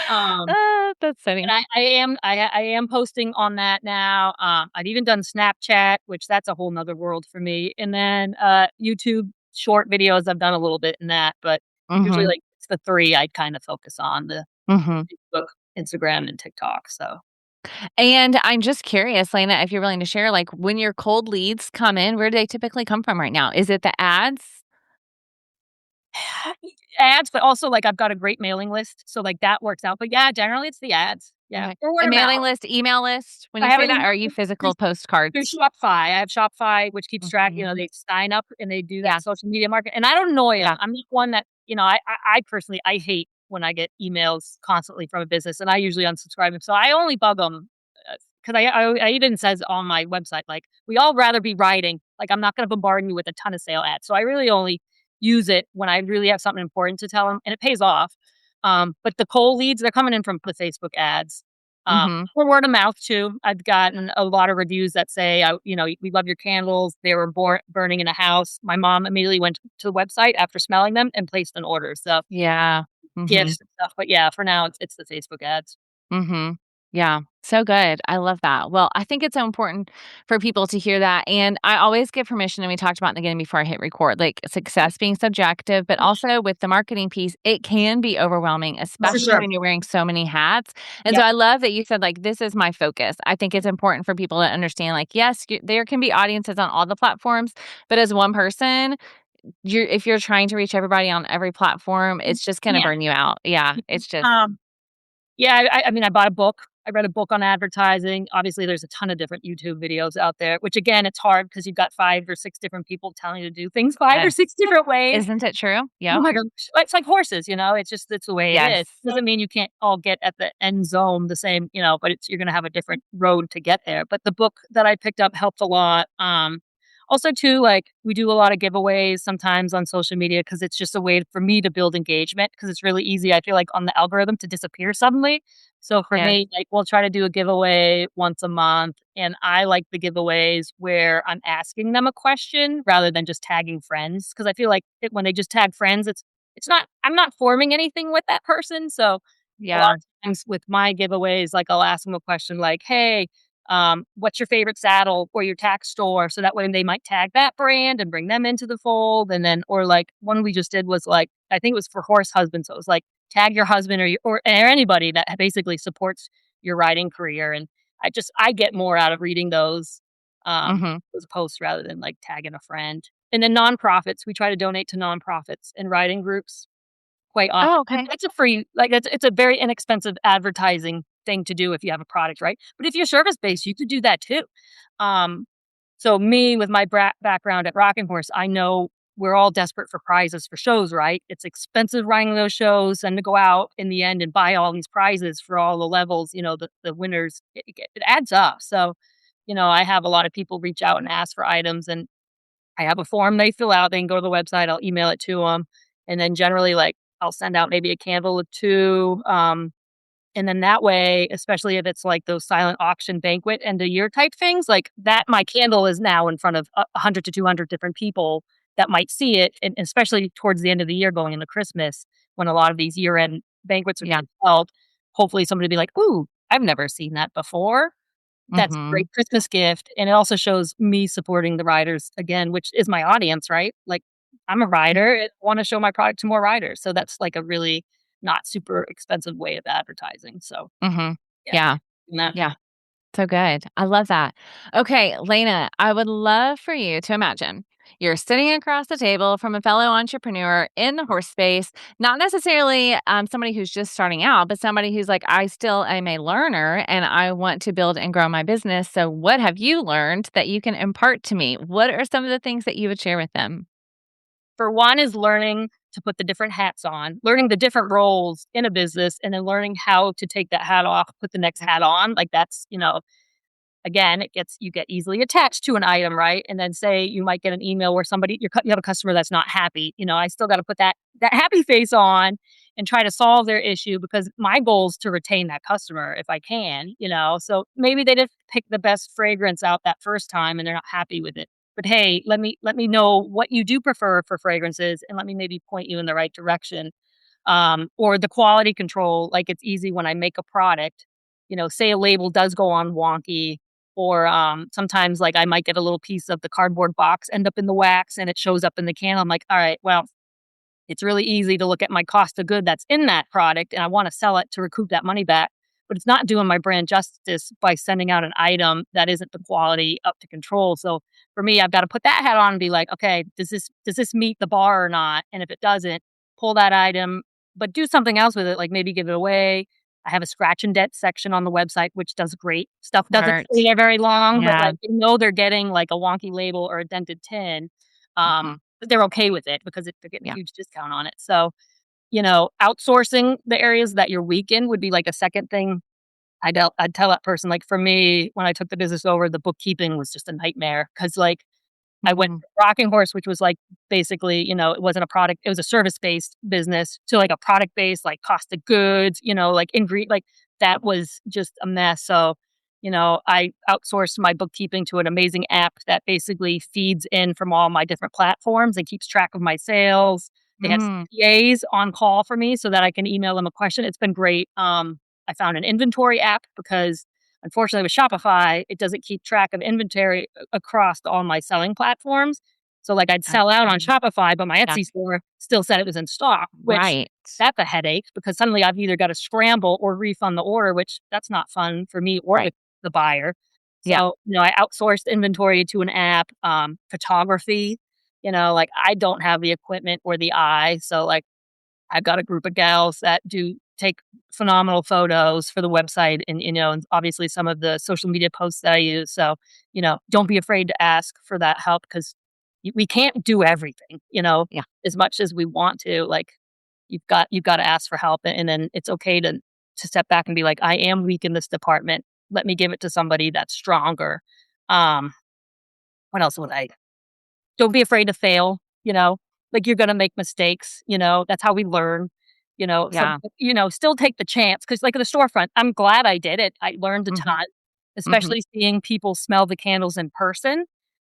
Speaker 2: Um
Speaker 1: that's
Speaker 2: and
Speaker 1: funny.
Speaker 2: I am posting on that now. I've even done Snapchat, which that's a whole 'nother world for me, and then, YouTube short videos, I've done a little bit in that, but usually,
Speaker 1: Mhm.
Speaker 2: like, it's the 3 I kinda focus on, the
Speaker 1: Mhm.
Speaker 2: Facebook, Instagram, and TikTok, so
Speaker 1: And I'm just curious, Lena, if you're willing to share, like, when your cold leads come in, where do they typically come from right now? Is it the ads?
Speaker 2: ads, but also, like, I've got a great mailing list, so, like, that works out, but, yeah, generally, it's the ads. Yeah,
Speaker 1: Okay.
Speaker 2: or word
Speaker 1: A
Speaker 2: of
Speaker 1: mailing
Speaker 2: mouth.
Speaker 1: list, email list? When
Speaker 2: I
Speaker 1: you say
Speaker 2: haven't
Speaker 1: that,
Speaker 2: even
Speaker 1: or are you
Speaker 2: through
Speaker 1: physical
Speaker 2: through
Speaker 1: postcards?
Speaker 2: Shopify. I have Shopify, which keeps track,
Speaker 1: Mhm.
Speaker 2: they sign up and they do
Speaker 1: Yeah.
Speaker 2: that social media market and I don't annoy
Speaker 1: Yeah.
Speaker 2: 'em. I'm not one that, I personally, I hate when I get emails constantly from a business, and I usually unsubscribe them. So I only bug them because I even says on my website, like, "We all rather be writing." Like, I'm not gonna bombard you with a ton of sale ads. So I really only use it when I really have something important to tell them, and it pays off. But the cold leads, they're coming in from the Facebook ads.
Speaker 1: Mhm.
Speaker 2: Or word of mouth too. I've gotten a lot of reviews that say, "We love your candles. They were burning in a house." My mom immediately went to the website after smelling them and placed an order. So
Speaker 1: Yeah. Mhm.
Speaker 2: gifts and stuff. But yeah, for now, it's the Facebook ads.
Speaker 1: Mhm. Yeah, so good. I love that. Well, I think it's so important for people to hear that. And I always give permission, and we talked about in the beginning before I hit record, like success being subjective, but also with the marketing piece, it can be overwhelming,
Speaker 2: For
Speaker 1: especially
Speaker 2: sure.
Speaker 1: when you're wearing so many hats. And so
Speaker 2: Yep.
Speaker 1: I love that you said, like, this is my focus. I think it's important for people to understand, like, yes, there can be audiences on all the platforms, but as one person, if you're trying to reach everybody on every platform, it's just going to
Speaker 2: Yeah.
Speaker 1: burn you out. Yeah, it's just,
Speaker 2: Um, Yeah, I mean, I bought a book. I read a book on advertising. Obviously, there's a ton of different YouTube videos out there, which again, it's hard because you've got 5 or 6 different people telling you to do things 5 or
Speaker 1: yes.
Speaker 2: 6 different ways.
Speaker 1: Isn't it true?
Speaker 2: Oh
Speaker 1: Yep.
Speaker 2: my gosh. It's like horses, it's just it's the way it
Speaker 1: Yes.
Speaker 2: is. Doesn't mean you can't all get at the end zone the same, but you're gonna have a different road to get there. But the book that I picked up helped a lot. Also too, like, we do a lot of giveaways sometimes on social media because it's just a way for me to build engagement because it's really easy, I feel like, on the algorithm to disappear suddenly. So for
Speaker 1: Yes.
Speaker 2: me, like, we'll try to do a giveaway once a month, and I like the giveaways where I'm asking them a question rather than just tagging friends because I feel like when they just tag friends, it's not I'm not forming anything with that person. So a lot
Speaker 1: Yeah.
Speaker 2: of times with my giveaways, like, I'll ask them a question like, "Hey, what's your favorite saddle or your tack store?" So that way they might tag that brand and bring them into the fold. And then, or like one we just did was like, I think it was for horse husbands. So it was like, tag your husband or anybody that basically supports your riding career. And I get more out of reading
Speaker 1: Mhm.
Speaker 2: those posts rather than like tagging a friend. And then nonprofits, we try to donate to nonprofits and riding groups quite often.
Speaker 1: Oh,
Speaker 2: And
Speaker 1: okay.
Speaker 2: it's a free like, it's a very inexpensive advertising thing to do if you have a product, right? But if you're service-based, you could do that too. Um, so me, with my background at Rocking Horse, I know we're all desperate for prizes for shows, right? It's expensive running those shows and to go out in the end and buy all these prizes for all the levels, the winners, it adds up. So, I have a lot of people reach out and ask for items, and I have a form they fill out. They can go to the website. I'll email it to them, and then generally, like, I'll send out maybe a candle or 2, and then that way, especially if it's like those silent auction banquet end of year type things, like that, my candle is now in front of 100 to 200 different people that might see it, and especially towards the end of the year going into Christmas when a lot of these year end banquets are
Speaker 1: Yeah.
Speaker 2: being held. Hopefully, somebody will be like, "Ooh, I've never seen that before." That's a
Speaker 1: Mhm.
Speaker 2: great Christmas gift, and it also shows me supporting the riders again, which is my audience, right? Like, I'm a rider and wanna show my product to more riders, so that's, like, a really not super expensive way of advertising, so,
Speaker 1: Mhm.
Speaker 2: yeah,
Speaker 1: Yeah.
Speaker 2: and that
Speaker 1: Yeah. So good. I love that. Okay, Lena, I would love for you to imagine you're sitting across the table from a fellow entrepreneur in the horse space, not necessarily somebody who's just starting out, but somebody who's like, I still am a learner and I want to build and grow my business. So, what have you learned that you can impart to me? What are some of the things that you would share with them?
Speaker 2: for one is learning to put the different hats on, learning the different roles in a business, and then learning how to take that hat off, put the next hat on, like, that's, again, you get easily attached to an item, right? And then say you might get an email where you have a customer that's not happy. I still got to put that happy face on and try to solve their issue because my goal is to retain that customer if I can. So maybe they didn't pick the best fragrance out that first time and they're not happy with it. But hey, let me know what you do prefer for fragrances and let me maybe point you in the right direction. Or the quality control, like, it's easy when I make a product, say a label does go on wonky, or sometimes, like, I might get a little piece of the cardboard box end up in the wax and it shows up in the can. I'm like, all right, well, it's really easy to look at my cost of good that's in that product, and I wanna sell it to recoup that money back, but it's not doing my brand justice by sending out an item that isn't the quality up to control. So, for me, I've gotta put that hat on and be like, "Okay, does this meet the bar or not?" And if it doesn't, pull that item, but do something else with it, like maybe give it away. I have a scratch and dent section on the website, which does great. Stuff doesn't stay
Speaker 1: Smart.
Speaker 2: there very long, but,
Speaker 1: Yeah.
Speaker 2: like, they're getting, like, a wonky label or a dented tin,
Speaker 1: Mhm.
Speaker 2: but they're okay with it because they're getting a
Speaker 1: Yeah.
Speaker 2: huge discount on it. So, outsourcing the areas that you're weak in would be like a second thing. I'd tell that person, like, for me, when I took the business over, the bookkeeping was just a nightmare because, like, I went
Speaker 1: Mhm.
Speaker 2: from Rocking Horse, which was like basically, it wasn't a product, it was a service-based business, to like a product-based, like cost of goods, like like that was just a mess. So, I outsourced my bookkeeping to an amazing app that basically feeds in from all my different platforms and keeps track of my sales. They have
Speaker 1: Mm.
Speaker 2: CPAs on call for me so that I can email them a question. It's been great. I found an inventory app because unfortunately with Shopify, it doesn't keep track of inventory across all my selling platforms. So like I'd
Speaker 1: Uh,
Speaker 2: sell out on Shopify, but my
Speaker 1: yeah.
Speaker 2: Etsy store still said it was in stock, which
Speaker 1: Right.
Speaker 2: that's a headache because suddenly I've either got to scramble or refund the order, which that's not fun for me or
Speaker 1: Right.
Speaker 2: the buyer.
Speaker 1: Yeah.
Speaker 2: So, I outsourced inventory to an app, photography, like I don't have the equipment or the eye. So like I've got a group of gals that do take phenomenal photos for the website and obviously some of the social media posts that I use. So, don't be afraid to ask for that help because we can't do everything,
Speaker 1: Yeah.
Speaker 2: as much as we want to. Like you've got to ask for help and then it's okay to step back and be like, I am weak in this department. Let me give it to somebody that's stronger. Um, what else would I don't be afraid to fail, like you're going to make mistakes, that's how we learn,
Speaker 1: Yeah.
Speaker 2: still take the chance. Cause like in the storefront, I'm glad I did it. I learned a
Speaker 1: Mhm.
Speaker 2: ton,
Speaker 1: Mhm.
Speaker 2: especially seeing people smell the candles in person.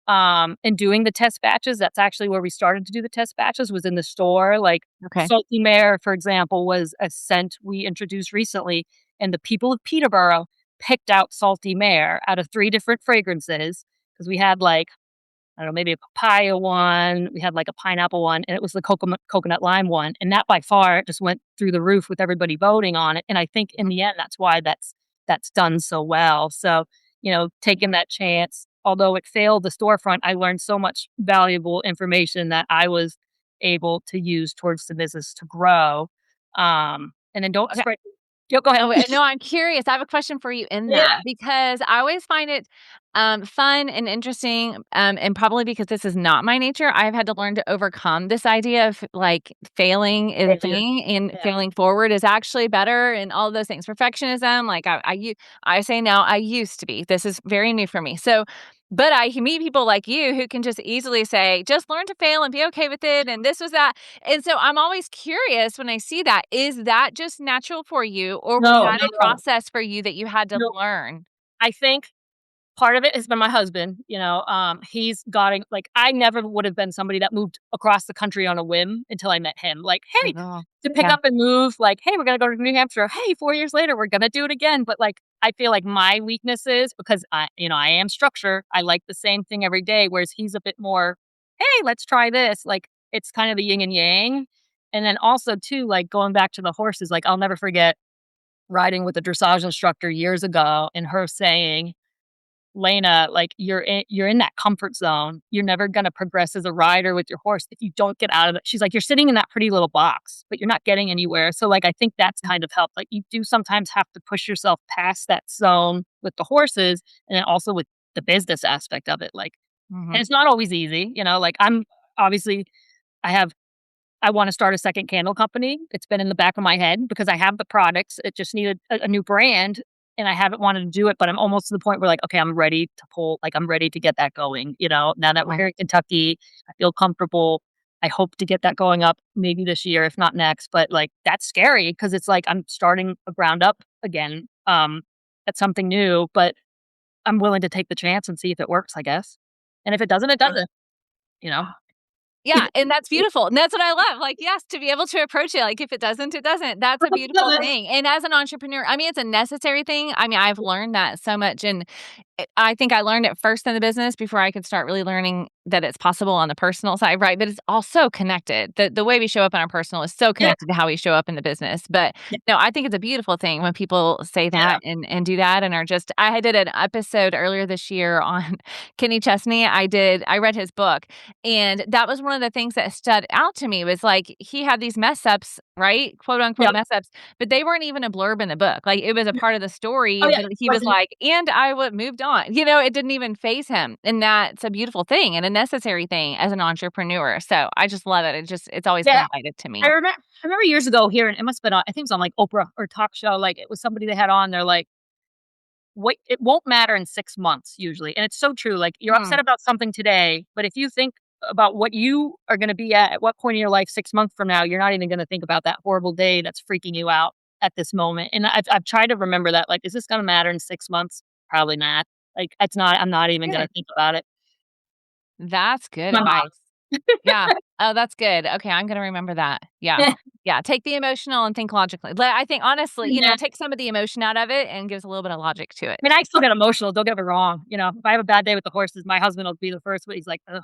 Speaker 2: And doing the test batches. That's actually where we started to do the test batches was in the store. Like
Speaker 1: Okay.
Speaker 2: Salty Mare, for example, was a scent we introduced recently. And the people of Peterborough picked out Salty Mare out of 3 different fragrances because we had like I don't know, maybe a papaya one, we had, like, a pineapple one, and it was the coconut lime one, and that by far just went through the roof with everybody voting on it, and I think in the end, that's why that's done so well. So, taking that chance, although it failed the storefront, I learned so much valuable information that I was able to use towards the business to grow. And then don't
Speaker 1: Okay.
Speaker 2: spread. Yo, go ahead.
Speaker 1: Oh, no, I'm curious. I have a question for you in
Speaker 2: Yeah.
Speaker 1: that because I always find it fun and interesting. And probably because this is not my nature, I've had to learn to overcome this idea of like failing is a
Speaker 2: Failure.
Speaker 1: thing and
Speaker 2: Yeah.
Speaker 1: failing forward is actually better and all those things. Perfectionism, like I say now, I used to be. This is very new for me. So, but I meet people like you who can just easily say, just learn to fail and be okay with it. And this was that. And so I'm always curious when I see that, is that just natural for you, or was
Speaker 2: No,
Speaker 1: that
Speaker 2: no,
Speaker 1: a
Speaker 2: no.
Speaker 1: process for you that you had to
Speaker 2: No.
Speaker 1: learn?
Speaker 2: I think part of it has been my husband, he's gotten like, I never would have been somebody that moved across the country on a whim until I met him. Like,
Speaker 1: I
Speaker 2: "Hey,"
Speaker 1: know.
Speaker 2: to pick
Speaker 1: Yeah.
Speaker 2: up and move, like, "Hey, we're gonna go to New Hampshire. Hey, 4 years later, we're gonna do it again." But, like, I feel like my weakness is because I am structure, I like the same thing every day, whereas he's a bit more, "Hey, let's try this." Like, it's kind of the yin and yang. And then also too, like, going back to the horses, like, I'll never forget riding with a dressage instructor years ago and her saying, Leyna, like you're in that comfort zone. You're never gonna progress as a rider with your horse if you don't get out of it. She's like, you're sitting in that pretty little box, but you're not getting anywhere. So like I think that's kind of helped. Like you do sometimes have to push yourself past that zone with the horses and then also with the business aspect of it. Like and
Speaker 1: Mhm.
Speaker 2: it's not always easy, like I'm obviously I have I wanna start a second candle company. It's been in the back of my head because I have the products. It just needed a new brand, and I haven't wanted to do it, but I'm almost to the point where, like, okay, I'm ready to get that going, Now that we're
Speaker 1: Okay.
Speaker 2: here in Kentucky, I feel comfortable. I hope to get that going up maybe this year, if not next, but, like, that's scary because it's like I'm starting a ground up again, at something new, but I'm willing to take the chance and see if it works, I guess. And if it doesn't, it doesn't, you know?
Speaker 1: Yeah, and that's beautiful, and that's what I love, like, yes, to be able to approach it, like, if it doesn't, it doesn't. That's a beautiful thing, and as an entrepreneur, I mean, it's a necessary thing. I mean, I've learned that so much, and I think I learned it first in the business before I could start really learning that it's possible on the personal side, right? But it's also connected. The way we show up in our personal is so
Speaker 2: Yeah,
Speaker 1: connected to how we show up in the business. But
Speaker 2: yeah,
Speaker 1: no, I think it's a beautiful thing when people say
Speaker 2: yeah,
Speaker 1: that and do that and are just I did an episode earlier this year on Kenny Chesney. I read his book, and that was one of the things that stood out to me was like he had these mess ups, right? Quote unquote
Speaker 2: yeah.
Speaker 1: mess ups, but they weren't even a blurb in the book. Like it was a part of the
Speaker 2: Oh,
Speaker 1: story,
Speaker 2: yeah,
Speaker 1: but he was
Speaker 2: wasn't
Speaker 1: like, and I would moved on. It didn't even phase him. And that's a beautiful thing and a necessary thing as an entrepreneur. So I just love it. It's always been
Speaker 2: yeah.
Speaker 1: highlighted to
Speaker 2: I
Speaker 1: me.
Speaker 2: remember I remember years ago hearing it must have been on I think it was on, like, Oprah or talk show, like, it was somebody they had on, they're like, "What it won't matter in 6 months usually," and it's so true, like, you're
Speaker 1: Mm,
Speaker 2: upset about something today, but if you think about what you are gonna be at what point in your life 6 months from now, you're not even gonna think about that horrible day that's freaking you out at this moment, and I've tried to remember that, like, is this gonna matter in 6 months? Probably not. Like, I'm not even gonna
Speaker 1: good.
Speaker 2: think about it.
Speaker 1: That's good
Speaker 2: My mom.
Speaker 1: advice. Yeah. Oh, that's good. Okay, I'm gonna remember that. Yeah. Yeah, take the emotional and think logically. I think honestly,
Speaker 2: Yeah.
Speaker 1: take some of the emotion out of it and gives a little bit of logic to it.
Speaker 2: I mean, I still get emotional, don't get me wrong, if I have a bad day with the horses, my husband will be the first one, he's like, "Ugh,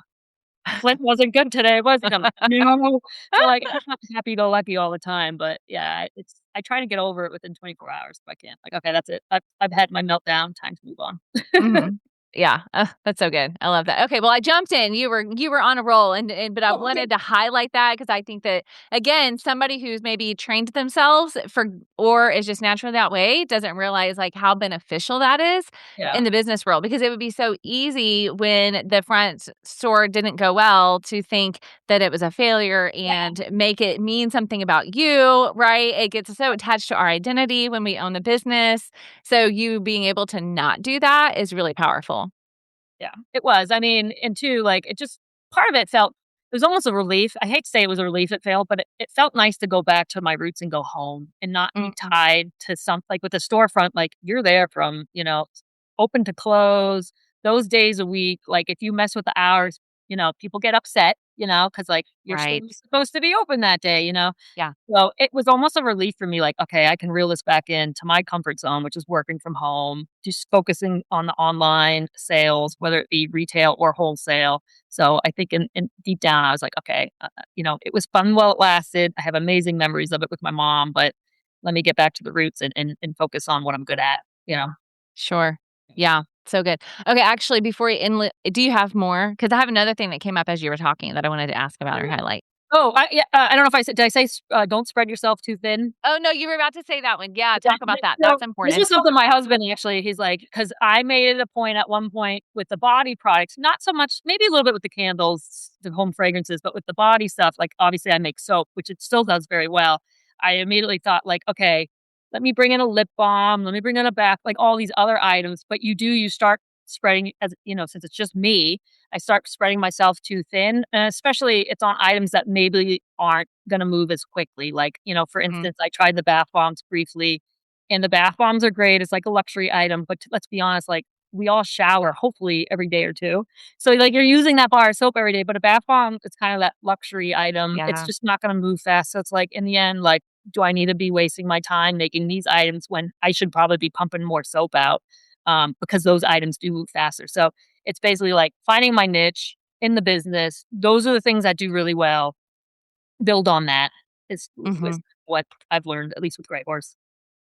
Speaker 2: Flint wasn't good today, was he?" I'm like, "No." So, like, I'm not happy-go-lucky all the time, but, yeah, I try to get over it within 24 hours if I can. Like, "Okay, that's it. I've had my meltdown, time to move on."
Speaker 1: Mhm. Yeah, that's so good. I love that. Okay, well, I jumped in. You were on a roll, and but I
Speaker 2: Oh, okay.
Speaker 1: wanted to highlight that because I think that again, somebody who's maybe trained themselves for or is just naturally that way doesn't realize like how beneficial that is
Speaker 2: Yeah.
Speaker 1: in the business world because it would be so easy when the front store didn't go well to think that it was a failure
Speaker 2: Yeah.
Speaker 1: and make it mean something about you, right? It gets so attached to our identity when we own the business. So you being able to not do that is really powerful.
Speaker 2: Yeah, it was. I mean, and two, like, it just part of it was almost a relief. I hate to say it was a relief it failed, but it felt nice to go back to my roots and go home and not be
Speaker 1: Mhm.
Speaker 2: tied to like with the storefront, like you're there from, open to close, those days a week. Like if you mess with the hours, people get upset, because like you're still
Speaker 1: Right.
Speaker 2: supposed to be open that day.
Speaker 1: Yeah.
Speaker 2: So it was almost a relief for me, like, okay, I can reel this back into my comfort zone, which is working from home, just focusing on the online sales, whether it be retail or wholesale. So I think in deep down, I was like, okay, it was fun while it lasted. I have amazing memories of it with my mom, but let me get back to the roots and focus on what I'm good at.
Speaker 1: Sure. Yeah. So good. Okay, actually, before you end, do you have more? Because I have another thing that came up as you were talking that I wanted to ask about or highlight.
Speaker 2: Oh, yeah, I don't know if did I say don't spread yourself too thin?
Speaker 1: Oh no, you were about to say that one. Yeah,
Speaker 2: Yeah,
Speaker 1: talk about that.
Speaker 2: so
Speaker 1: That's
Speaker 2: this
Speaker 1: important.
Speaker 2: is something my husband actually, he's like, because I made it a point at one point with the body products, not so much, maybe a little bit with the candles, the home fragrances, but with the body stuff, like obviously I make soap, which it still does very well. I immediately thought like, okay, let me bring in a lip balm, let me bring in a bath, like all these other items. But you start spreading as since it's just me, I start spreading myself too thin, and especially it's on items that maybe aren't gonna move as quickly. Like, for
Speaker 1: Mhm.
Speaker 2: instance, I tried the bath bombs briefly and the bath bombs are great, it's like a luxury item, but let's be honest, like, we all shower hopefully every day or 2. So, like, you're using that bar of soap every day, but a bath bomb, it's kinda that luxury item, it's
Speaker 1: Yeah.
Speaker 2: just not gonna move fast, so it's like, in the end, like, do I need to be wasting my time making these items when I should probably be pumping more soap out, because those items do move faster, so it's basically, like, finding my niche in the business, those are the things that do really well, build on that is
Speaker 1: Mhm.
Speaker 2: what I've learned, at least with Grey Horse.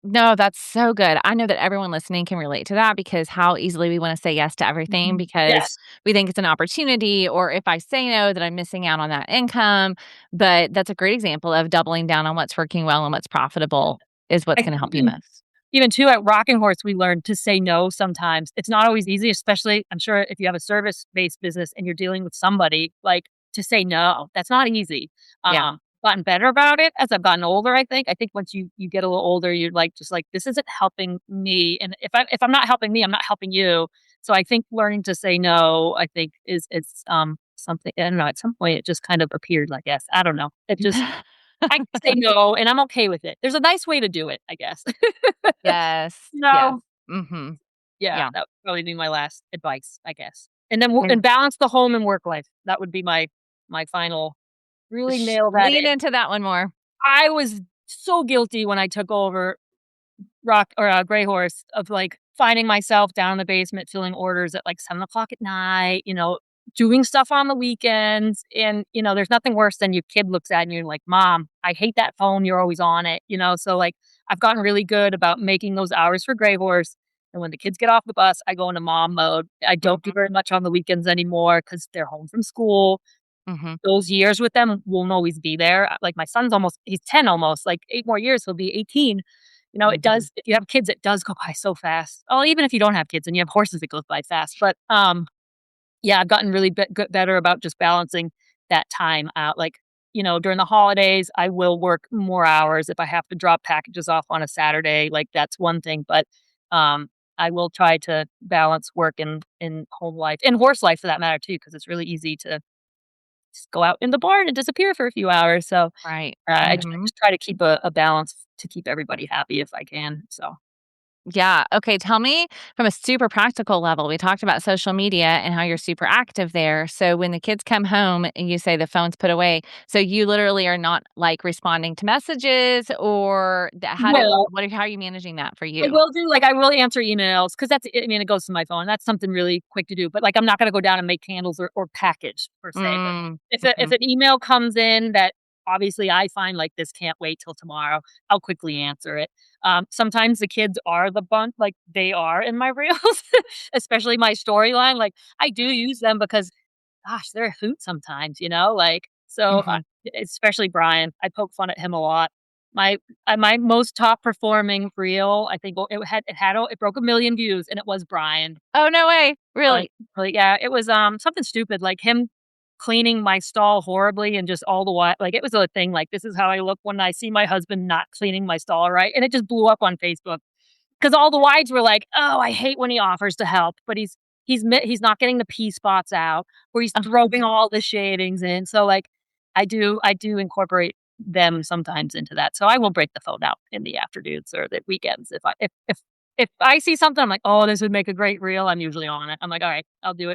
Speaker 1: No, that's so good. I know that everyone listening can relate to that because how easily we wanna say yes to everything
Speaker 2: Mhm.
Speaker 1: because
Speaker 2: Yes.
Speaker 1: we think it's an opportunity, or if I say no, that I'm missing out on that income. But that's a great example of doubling down on what's working well and what's profitable is what's
Speaker 2: I
Speaker 1: gonna
Speaker 2: think
Speaker 1: help you most.
Speaker 2: even too at Rocking Horse, we learned to say no sometimes. It's not always easy, especially I'm sure if you have a service-based business and you're dealing with somebody, like, to say no, that's not easy.
Speaker 1: Yeah.
Speaker 2: Gotten better about it as I've gotten older, I think. I think once you get a little older, you're like, just like, "This isn't helping me, and if I'm not helping me, I'm not helping you." So I think learning to say no, I think is something I don't know, at some point, it just kind of appeared, I guess. I don't know. It just I can say no, and I'm okay with it. There's a nice way to do it, I guess.
Speaker 1: Yes. Yes.
Speaker 2: No.
Speaker 1: Mhm.
Speaker 2: Yeah,
Speaker 1: Yeah.
Speaker 2: that would probably be my last advice, I guess. And then
Speaker 1: And
Speaker 2: and balance the home and work life. That would be my final really nail that
Speaker 1: lean
Speaker 2: in.
Speaker 1: into that one more.
Speaker 2: I was so guilty when I took over Grey Horse of, like, finding myself down in the basement filling orders at, like, 7 o'clock at night, doing stuff on the weekends, and, there's nothing worse than your kid looks at you like, "Mom, I hate that phone, you're always on it," so, like, I've gotten really good about making those hours for Grey Horse, and when the kids get off the bus, I go into mom mode. I don't do
Speaker 1: Mhm.
Speaker 2: very much on the weekends anymore because 'cause they're home from school.
Speaker 1: Mhm.
Speaker 2: Those years with them won't always be there. Like, my son's he's 10 almost, like, 8 more years, he'll be 18. It
Speaker 1: Mhm.
Speaker 2: does if you have kids, it does go by so fast. Oh, even if you don't have kids and you have horses, it goes by fast. But, yeah, I've gotten really better about just balancing that time out. Like, during the holidays, I will work more hours if I have to drop packages off on a Saturday, like, that's one thing. But, um, I will try to balance work and home life and horse life for that matter too, because it's really easy to just go out in the barn and disappear for a few hours. So,
Speaker 1: Right.
Speaker 2: I
Speaker 1: Mhm.
Speaker 2: just try to keep a balance to keep everybody happy if I can. So,
Speaker 1: Yeah. Okay. Tell me from a super practical level. We talked about social media and how you're super active there. So when the kids come home and you say the phone's put away, so you literally are not like responding to messages or
Speaker 2: Well,
Speaker 1: how are you managing that for
Speaker 2: I
Speaker 1: you?
Speaker 2: will do like, I will answer emails because I mean, it goes to my phone. That's something really quick to do, but, like, I'm not gonna go down and make candles or package per se, but
Speaker 1: Mm,
Speaker 2: if
Speaker 1: mhm,
Speaker 2: an email comes in that obviously I find, like, this can't wait till tomorrow, I'll quickly answer it. Sometimes the kids are the bunt, like, they are in my reels, especially my storyline, like, I do use them because, gosh, they're a hoot sometimes, like, so,
Speaker 1: mhm.
Speaker 2: especially Brian, I poke fun at him a lot. My my most top performing reel, I think, well, it broke 1,000,000 views, and it was Brian.
Speaker 1: Oh, no way.
Speaker 2: Like
Speaker 1: Really?
Speaker 2: like, yeah, it was, something stupid, like him cleaning my stall horribly and just all the while like, it was a thing, like, "This is how I look when I see my husband not cleaning my stall right," and it just blew up on Facebook. 'Cause all the wides were like, "Oh, I hate when he offers to help, but he's not getting the pea spots out, or he's
Speaker 1: Oh,
Speaker 2: throwing all the shavings in." So, like, I do incorporate them sometimes into that. So I will break the phone out in the afternoons or the weekends if I see something, I'm like, "Oh, this would make a great reel," I'm usually on it. I'm like, "Alright, I'll do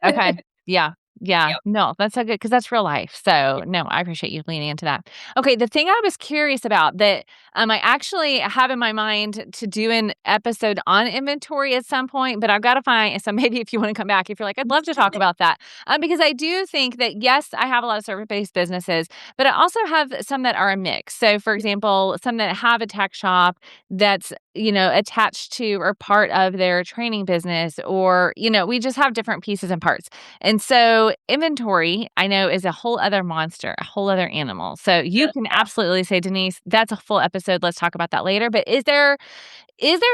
Speaker 1: okay.
Speaker 2: it."
Speaker 1: Yeah. Yeah.
Speaker 2: Yep.
Speaker 1: No, that's so good because that's real life. So,
Speaker 2: Yeah.
Speaker 1: no, I appreciate you leaning into that. Okay, the thing I was curious about that, I actually have in my mind to do an episode on inventory at some point, but I've gotta find so maybe if you wanna come back, if you're like, "I'd love to talk about that." Because I do think that, yes, I have a lot of service-based businesses, but I also have some that are a mix. So, for example, some that have a tech shop that's, attached to or part of their training business or, we just have different pieces and parts. And so inventory, I know, is a whole other monster, a whole other animal. So you
Speaker 2: Yeah.
Speaker 1: can absolutely say, Denise, that's a full episode. Let's talk about that later. But is there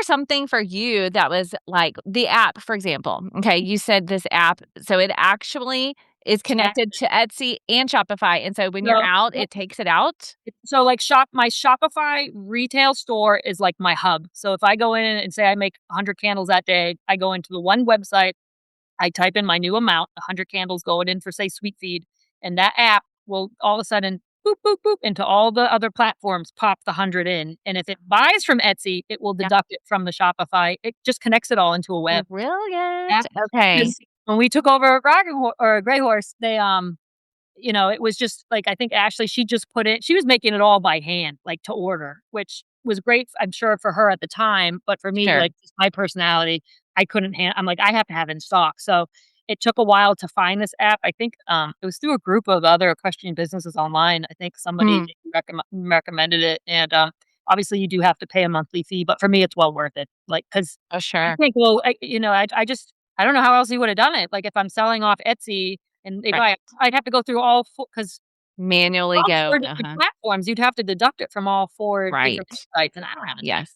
Speaker 1: something for you that was like the app, for example? Okay, you said this app, so it actually is connected to Etsy and Shopify. And so when you're
Speaker 2: So
Speaker 1: out, it takes it out.
Speaker 2: So, like, my Shopify retail store is like my hub. So if I go in and say I make 100 candles that day, I go into the one website, I type in my new amount, 100 candles going in for, say, Sweet Feed, and that app will all of a sudden boop, boop, boop into all the other platforms, pop the 100 in. And if it buys from Etsy, it will
Speaker 1: Yeah.
Speaker 2: deduct it from the Shopify. It just connects it all into a web
Speaker 1: Brilliant.
Speaker 2: app.
Speaker 1: Okay.
Speaker 2: Because when we took over a or a Gray Horse, it was just like, I think Ashley, she was making it all by hand, like to order, which was great, I'm sure, for her at the time. But for me,
Speaker 1: Sure.
Speaker 2: like just my personality, I'm like, I have to have it in stock. So it took a while to find this app. I think it was through a group of other equestrian businesses online. I think somebody
Speaker 1: Mm.
Speaker 2: recommended it. And obviously, you do have to pay a monthly fee. But for me, it's well worth it. Like, because
Speaker 1: Oh,
Speaker 2: I
Speaker 1: sure.
Speaker 2: think, well, I don't know how else he would have done it. Like, if I'm selling off Etsy and they
Speaker 1: Right.
Speaker 2: buy it, I'd have to go through all 4 because
Speaker 1: Manually
Speaker 2: all
Speaker 1: go.
Speaker 2: 4 different
Speaker 1: Uh-huh.
Speaker 2: platforms, you'd have to deduct it from all 4 different
Speaker 1: Right.
Speaker 2: websites, and I don't have the time.
Speaker 1: Yes.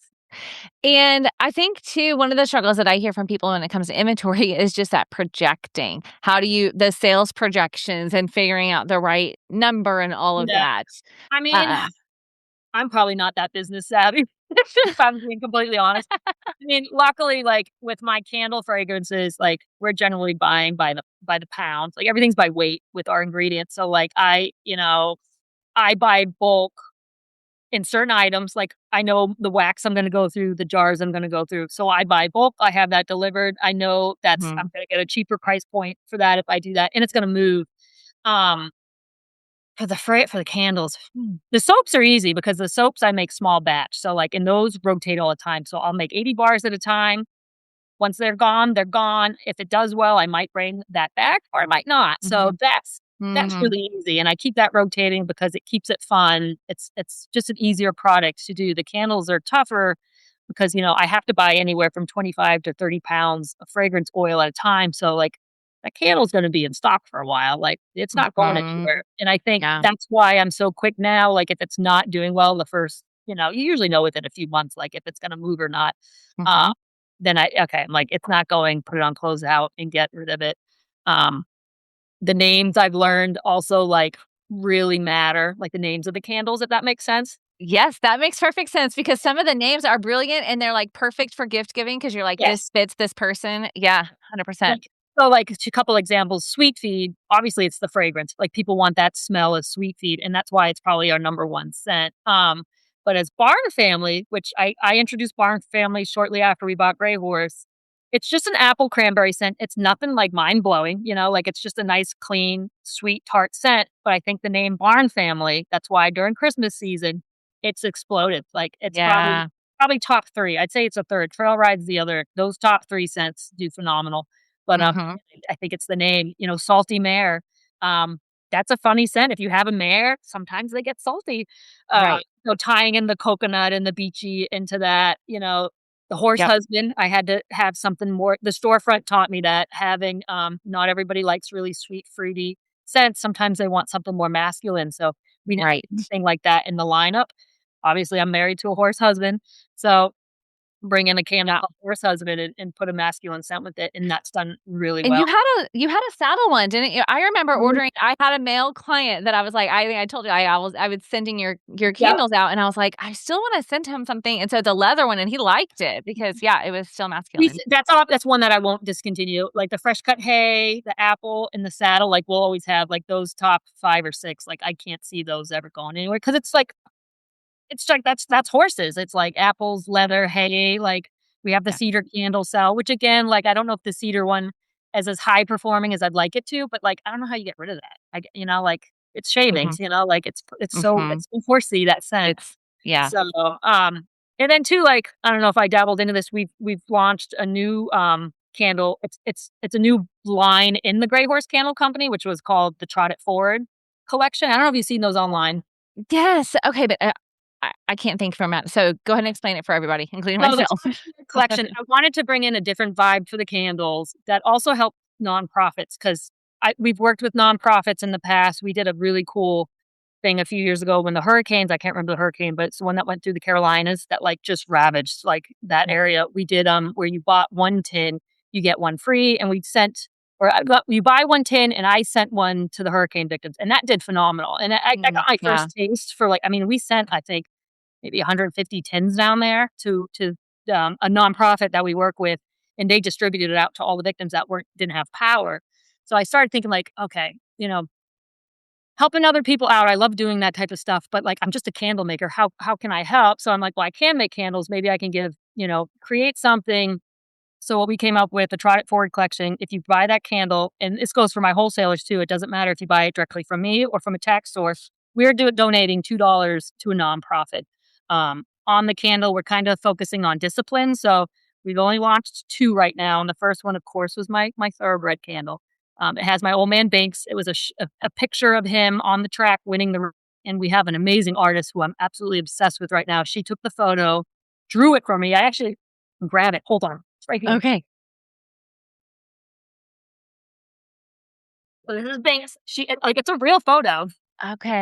Speaker 1: And I think too, one of the struggles that I hear from people when it comes to inventory is just that projecting. How do you the sales projections and figuring out the right number and all of
Speaker 2: Yeah.
Speaker 1: that.
Speaker 2: I mean,
Speaker 1: Uh,
Speaker 2: I'm probably not that business savvy, if I'm being completely honest. I mean, luckily, like, with my candle fragrances, like, we're generally buying by the pound, like, everything's by weight with our ingredients, so, like, I buy bulk in certain items, like, I know the wax I'm gonna go through, the jars I'm gonna go through, so I buy bulk, I have that delivered, I know I'm
Speaker 1: mhm,
Speaker 2: gonna get a cheaper price point for that if I do that, and it's gonna move. Um, for the candles, the soaps are easy because the soaps I make small batch, so, like, and those rotate all the time, so I'll make 80 bars at a time. Once they're gone, they're gone. If it does well, I might bring that back or I might not. So
Speaker 1: mhm,
Speaker 2: that's
Speaker 1: mhm,
Speaker 2: really easy, and I keep that rotating because it keeps it fun. It's just an easier product to do. The candles are tougher because, I have to buy anywhere from 25 to 30 pounds of fragrance oil at a time. So, like, that candle's gonna be in stock for a while. Like, it's not going
Speaker 1: mhm.
Speaker 2: anywhere. And I think
Speaker 1: Yeah.
Speaker 2: that's why I'm so quick now. Like, if it's not doing well the first, you usually know within a few months, like, if it's gonna move or not. Uh,
Speaker 1: Mhm.
Speaker 2: then I'm like, "It's not going, put it on closeout and get rid of it." Um, the names I've learned also, like, really matter, like the names of the candles, if that makes sense.
Speaker 1: Yes, that makes perfect sense because some of the names are brilliant and they're, like, perfect for gift giving because 'cause you're like, "This
Speaker 2: Yes.
Speaker 1: fits this person." Yeah, 100%.
Speaker 2: Like, a couple examples, Sweet Feed, obviously, it's the fragrance, like, people want that smell of Sweet Feed, and that's why it's probably our number 1 scent. But as Barn Family, which I introduced Barn Family shortly after we bought Grey Horse, it's just an apple cranberry scent. It's nothing like mind blowing, like it's just a nice, clean, sweet, tart scent. But I think the name Barn Family, that's why during Christmas season, it's exploded. Like it's
Speaker 1: Yeah.
Speaker 2: probably top three. I'd say it's a third. Trail Ride's the other. Those top three scents do phenomenal. But
Speaker 1: Mhm.
Speaker 2: I think it's the name, Salty Mare. Um, that's a funny scent. If you have a mare, sometimes they get salty.
Speaker 1: Right.
Speaker 2: Tying in the coconut and the beachy into that, the horse
Speaker 1: Yep.
Speaker 2: husband, I had to have something more. The storefront taught me that having, not everybody likes really sweet, fruity scents. Sometimes they want something more masculine. So we didn't
Speaker 1: Right.
Speaker 2: have anything like that in the lineup. Obviously, I'm married to a horse husband. So bring in a candle
Speaker 1: Yeah.
Speaker 2: called horse husband and put a masculine scent with it. And that's done really
Speaker 1: And
Speaker 2: well.
Speaker 1: you had a saddle one, didn't you? I remember
Speaker 2: Mhm.
Speaker 1: ordering I had a male client that I was like I think I told you I was sending your
Speaker 2: Yep.
Speaker 1: candles out, and I was like, "I still wanna send him something," and so the leather one, and he liked it because, yeah, it was still masculine.
Speaker 2: That's one that I won't discontinue. Like the fresh cut hay, the apple, and the saddle, like, we'll always have, like, those top 5 or 6, like, I can't see those ever going anywhere because it's like that's horses. It's like apples, leather, hay, like, we have the
Speaker 1: Yeah.
Speaker 2: cedar candle cell, which again, like, I don't know if the cedar one is as high performing as I'd like it to, but, like, I don't know how you get rid of that. Like, it's
Speaker 1: Mhm.
Speaker 2: shavings, like,
Speaker 1: Mhm.
Speaker 2: it's so horsey, that scent.
Speaker 1: It's yeah.
Speaker 2: So, and then too, like, I don't know if I dabbled into this, we've launched a new, candle. It's a new line in the Grey Horse Candle Company, which was called the Trot It Forward collection. I don't know if you've seen those online.
Speaker 1: Yes, okay, but, I can't think for a minute, so go ahead and explain it for everybody, including
Speaker 2: So the
Speaker 1: myself.
Speaker 2: Trot It Forward collection, I wanted to bring in a different vibe for the candles that also help nonprofits because we've worked with nonprofits in the past. We did a really cool thing a few years ago when the hurricanes, I can't remember the hurricane, but it's the one that went through the Carolinas that, like, just ravaged, like, that area. We did, where you bought 1 tin, you get 1 free, and we sent or I got you buy 1 tin, and I sent 1 to the hurricane victims, and that did phenomenal, and I got my
Speaker 1: Yeah.
Speaker 2: first taste for, like, I mean, we sent, I think, maybe 150 tins down there to a nonprofit that we work with, and they distributed it out to all the victims that didn't have power. So I started thinking, like, okay, helping other people out, I love doing that type of stuff, but, like, I'm just a candle maker. How can I help? So I'm like, "Well, I can make candles. Maybe I can create something." So what we came up with, the Trot It Forward collection, if you buy that candle, and this goes for my wholesalers too, it doesn't matter if you buy it directly from me or from a tax source, we're donating $2 to a nonprofit. On the candle, we're kind of focusing on discipline, so we've only launched 2 right now, and the first one, of course, was my thoroughbred candle. It has my old man Banks. It was a picture of him on the track winning and we have an amazing artist who I'm absolutely obsessed with right now. She took the photo, drew it for me. I actually can grab it. Hold on. It's right here.
Speaker 1: Okay.
Speaker 2: So this is Banks. It's a real photo.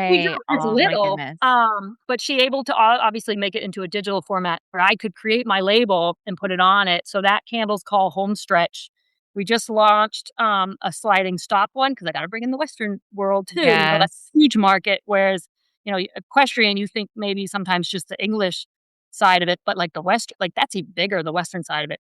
Speaker 2: We
Speaker 1: Okay.
Speaker 2: drew as
Speaker 1: Oh my
Speaker 2: little,
Speaker 1: goodness.
Speaker 2: but she able to obviously make it into a digital format where I could create my label and put it on it. So that candle's called Home Stretch. We just launched a sliding stop one because I got to bring in the Western world too. That's
Speaker 1: Yes.
Speaker 2: a huge market. Whereas equestrian, you think maybe sometimes just the English side of it, but like the West, like that's even bigger, the Western side of it.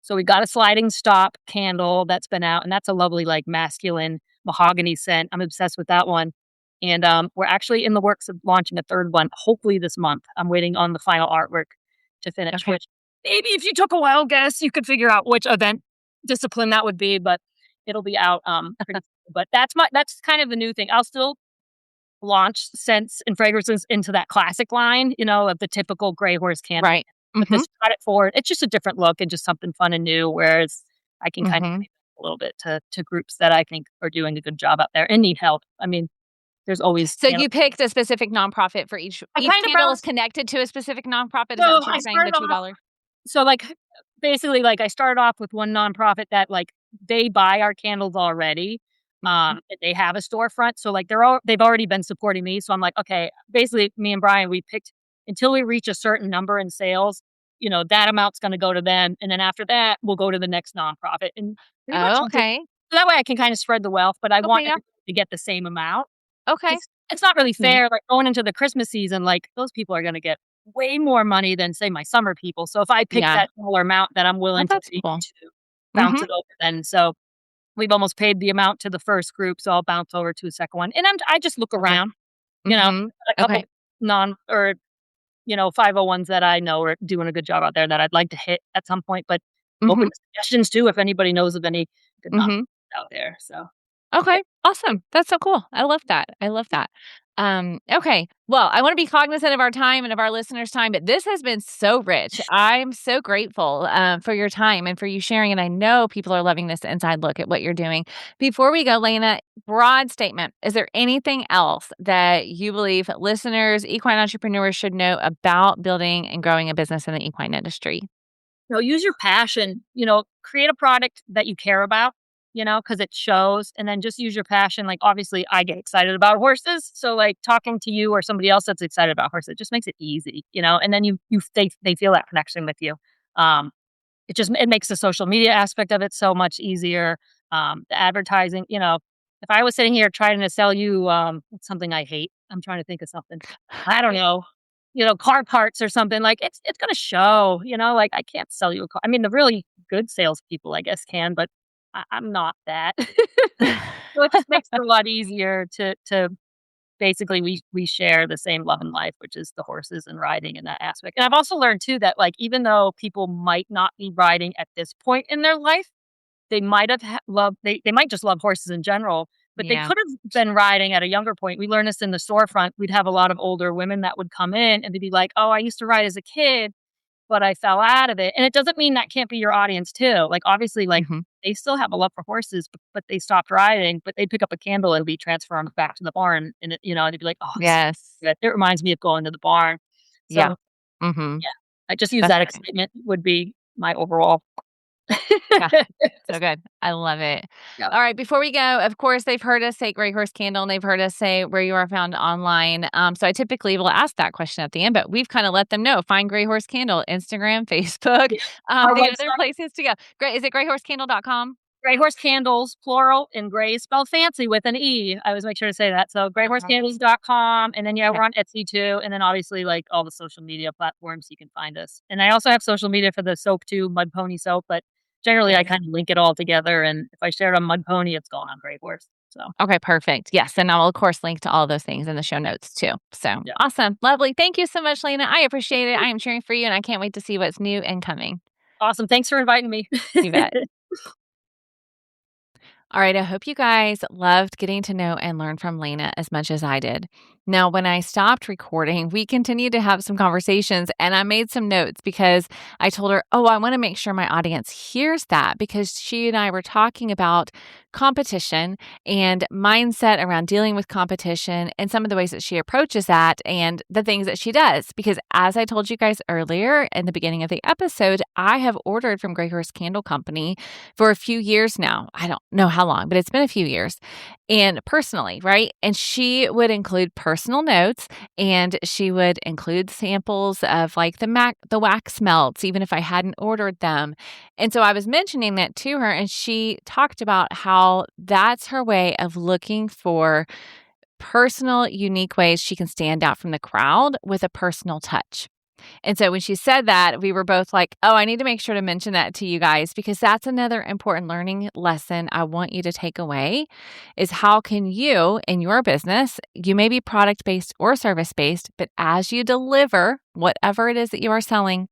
Speaker 2: So we got a sliding stop candle that's been out, and that's a lovely, like, masculine mahogany scent. I'm obsessed with that one. And we're actually in the works of launching a third one, hopefully this month. I'm waiting on the final artwork to finish,
Speaker 1: Okay.
Speaker 2: which maybe if you took a wild guess, you could figure out which event discipline that would be, but it'll be out pretty soon. But that's kind of the new thing. I'll still launch scents and fragrances into that classic line, of the typical gray horse candle.
Speaker 1: Right.
Speaker 2: But
Speaker 1: Mhm.
Speaker 2: this Cut It Forward, it's just a different look and just something fun and new, whereas I can kind of
Speaker 1: Mhm.
Speaker 2: give a little bit to groups that I think are doing a good job out there and need help. I mean, there's always
Speaker 1: So you picked a specific nonprofit for
Speaker 2: I
Speaker 1: each
Speaker 2: kind of
Speaker 1: candle
Speaker 2: brown
Speaker 1: is connected to a specific nonprofit? Is
Speaker 2: so
Speaker 1: that what you're
Speaker 2: I
Speaker 1: saying, the
Speaker 2: started off
Speaker 1: $2?
Speaker 2: so, like, basically, like, I started off with one nonprofit that, like, they buy our candles already,
Speaker 1: Mhm.
Speaker 2: and they have a storefront, so, like, they've already been supporting me, so I'm like, "Okay." Basically, me and Brian, we picked until we reach a certain number in sales, that amount's gonna go to them, and then after that, we'll go to the next nonprofit, and pretty much
Speaker 1: Oh,
Speaker 2: I'll do
Speaker 1: okay.
Speaker 2: so that way I can kinda spread the wealth, but I
Speaker 1: Okay,
Speaker 2: want
Speaker 1: yeah.
Speaker 2: everybody to get the same amount.
Speaker 1: Okay.
Speaker 2: It's not really
Speaker 1: That's neat.
Speaker 2: fair, like, going into the Christmas season, like, those people are gonna get way more money than, say, my summer people, so if I pick
Speaker 1: Yeah.
Speaker 2: that smaller amount that I'm
Speaker 1: Oh,
Speaker 2: willing to
Speaker 1: that's
Speaker 2: pay
Speaker 1: cool.
Speaker 2: to bounce
Speaker 1: Mhm.
Speaker 2: it over then, so we've almost paid the amount to the first group, so I'll bounce over to a second one, and I just look
Speaker 1: Okay.
Speaker 2: around,
Speaker 1: Mhm.
Speaker 2: a couple
Speaker 1: Okay.
Speaker 2: non or 501s that I know are doing a good job out there that I'd like to hit at some point, but
Speaker 1: Mhm.
Speaker 2: open to suggestions too if anybody knows of any good
Speaker 1: Mhm.
Speaker 2: nonprofits out there. So, yeah.
Speaker 1: Okay, awesome. That's so cool. I love that. I love that. Okay. Well, I want to be cognizant of our time and of our listeners' time, but this has been so rich. I'm so grateful for your time and for you sharing. And I know people are loving this inside look at what you're doing. Before we go, Leyna, broad statement. Is there anything else that you believe listeners, equine entrepreneurs should know about building and growing a business in the equine industry?
Speaker 2: Use your passion, create a product that you care about, because it shows, and then just use your passion. Like, obviously, I get excited about horses. So, like, talking to you or somebody else that's excited about horses, it just makes it easy, and then they feel that connection with you. Um, it makes the social media aspect of it so much easier. The advertising, if I was sitting here trying to sell you something I hate, I'm trying to think of something. I don't know, car parts or something, like it's gonna show, like I can't sell you a car. I mean, the really good salespeople, I guess, can, but I'm not that. So it just makes it a lot easier to basically we share the same love in life, which is the horses and riding in that aspect. And I've also learned too that, like, even though people might not be riding at this point in their life, they might have loved they might just love horses in general, but they
Speaker 1: Yeah.
Speaker 2: could have been riding at a younger point. We learned this in the storefront. We'd have a lot of older women that would come in and they'd be like, "Oh, I used to ride as a kid, but I fell out of it." And it doesn't mean that can't be your audience too. Like, obviously, like,
Speaker 1: Mhm.
Speaker 2: they still have a love for horses, but they stopped riding, but they'd pick up a candle and be transformed back to the barn. And they'd be like, "Oh, this is
Speaker 1: Yes.
Speaker 2: good. It reminds me of going to the barn."
Speaker 1: Yeah.
Speaker 2: So,
Speaker 1: Mhm.
Speaker 2: yeah, I just use
Speaker 1: That's
Speaker 2: that
Speaker 1: great.
Speaker 2: excitement would be my overall.
Speaker 1: Yeah. So good. I love it.
Speaker 2: Yeah.
Speaker 1: All right. Before we go, of course, they've heard us say Gray Horse Candle and they've heard us say where you are found online. So I typically will ask that question at the end, but we've kind of let them know. Find Gray Horse Candle, Instagram, Facebook,
Speaker 2: Yeah. Our
Speaker 1: the other
Speaker 2: website.
Speaker 1: places to go. Great. Is it grayhorsecandle.com?
Speaker 2: Gray Horse Candles, plural, and gray is spelled fancy with an E. I always make sure to say that. So
Speaker 1: Okay.
Speaker 2: grayhorsecandles.com. And then, yeah,
Speaker 1: Okay.
Speaker 2: we're on Etsy too. And then obviously, like, all the social media platforms, you can find us. And I also have social media for the soap too, Mud Pony Soap. But generally, I
Speaker 1: Yes.
Speaker 2: kind of link it all together. And if I share it on Mud Pony, it's going on Gray Horse. So,
Speaker 1: Okay, perfect. Yes. And I will, of course, link to all those things in the show notes too. So
Speaker 2: yeah.
Speaker 1: awesome. Lovely. Thank you so much, Leyna. I appreciate it. I am cheering for you and I can't wait to see what's new and coming.
Speaker 2: Awesome. Thanks for inviting me.
Speaker 1: You bet. All right, I hope you guys loved getting to know and learn from Leyna as much as I did. Now, when I stopped recording, we continued to have some conversations and I made some notes because I told her, oh, I want to make sure my audience hears that because she and I were talking about competition and mindset around dealing with competition and some of the ways that she approaches that and the things that she does. Because as I told you guys earlier in the beginning of the episode, I have ordered from Gray Horse Candle Company for a few years now. I don't know how long, but it's been a few years. And personally, right? And she would include personal notes and she would include samples of like the wax melts, even if I hadn't ordered them. And so I was mentioning that to her, and she talked about how that's her way of looking for personal, unique ways she can stand out from the crowd with a personal touch. And so when she said that, we were both like, oh, I need to make sure to mention that to you guys because that's another important learning lesson I want you to take away is how can you in your business, you may be product based or service based, but as you deliver whatever it is that you are selling,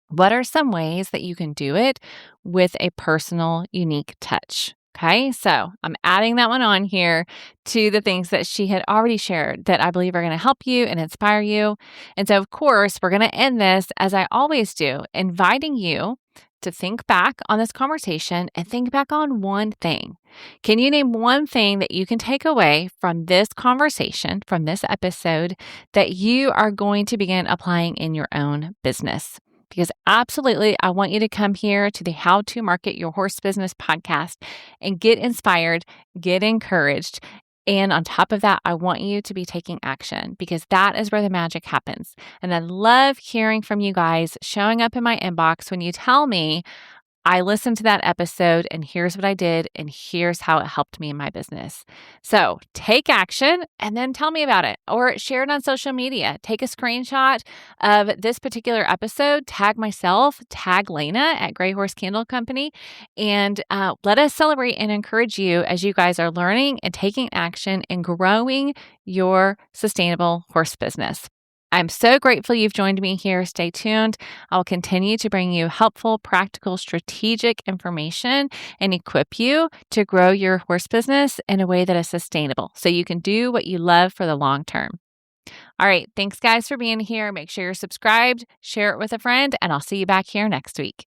Speaker 1: what are some ways that you can do it with a personal, unique touch? Okay, so I'm adding that one on here to the things that she had already shared that I believe are going to help you and inspire you. And so, of course, we're going to end this as I always do, inviting you to think back on this conversation and think back on one thing. Can you name one thing that you can take away from this conversation, from this episode, that you are going to begin applying in your own business? Because absolutely, I want you to come here to the How to Market Your Horse Business podcast and get inspired, get encouraged. And on top of that, I want you to be taking action because that is where the magic happens. And I love hearing from you guys showing up in my inbox when you tell me, I listened to that episode and here's what I did and here's how it helped me in my business. So take action and then tell me about it or share it on social media. Take a screenshot of this particular episode, tag myself, tag Leyna at Gray Horse Candle Company, and let us celebrate and encourage you as you guys are learning and taking action and growing your sustainable horse business. I'm so grateful you've joined me here. Stay tuned. I'll continue to bring you helpful, practical, strategic information and equip you to grow your horse business in a way that is sustainable so you can do what you love for the long term. All right. Thanks, guys, for being here. Make sure you're subscribed, share it with a friend, and I'll see you back here next week.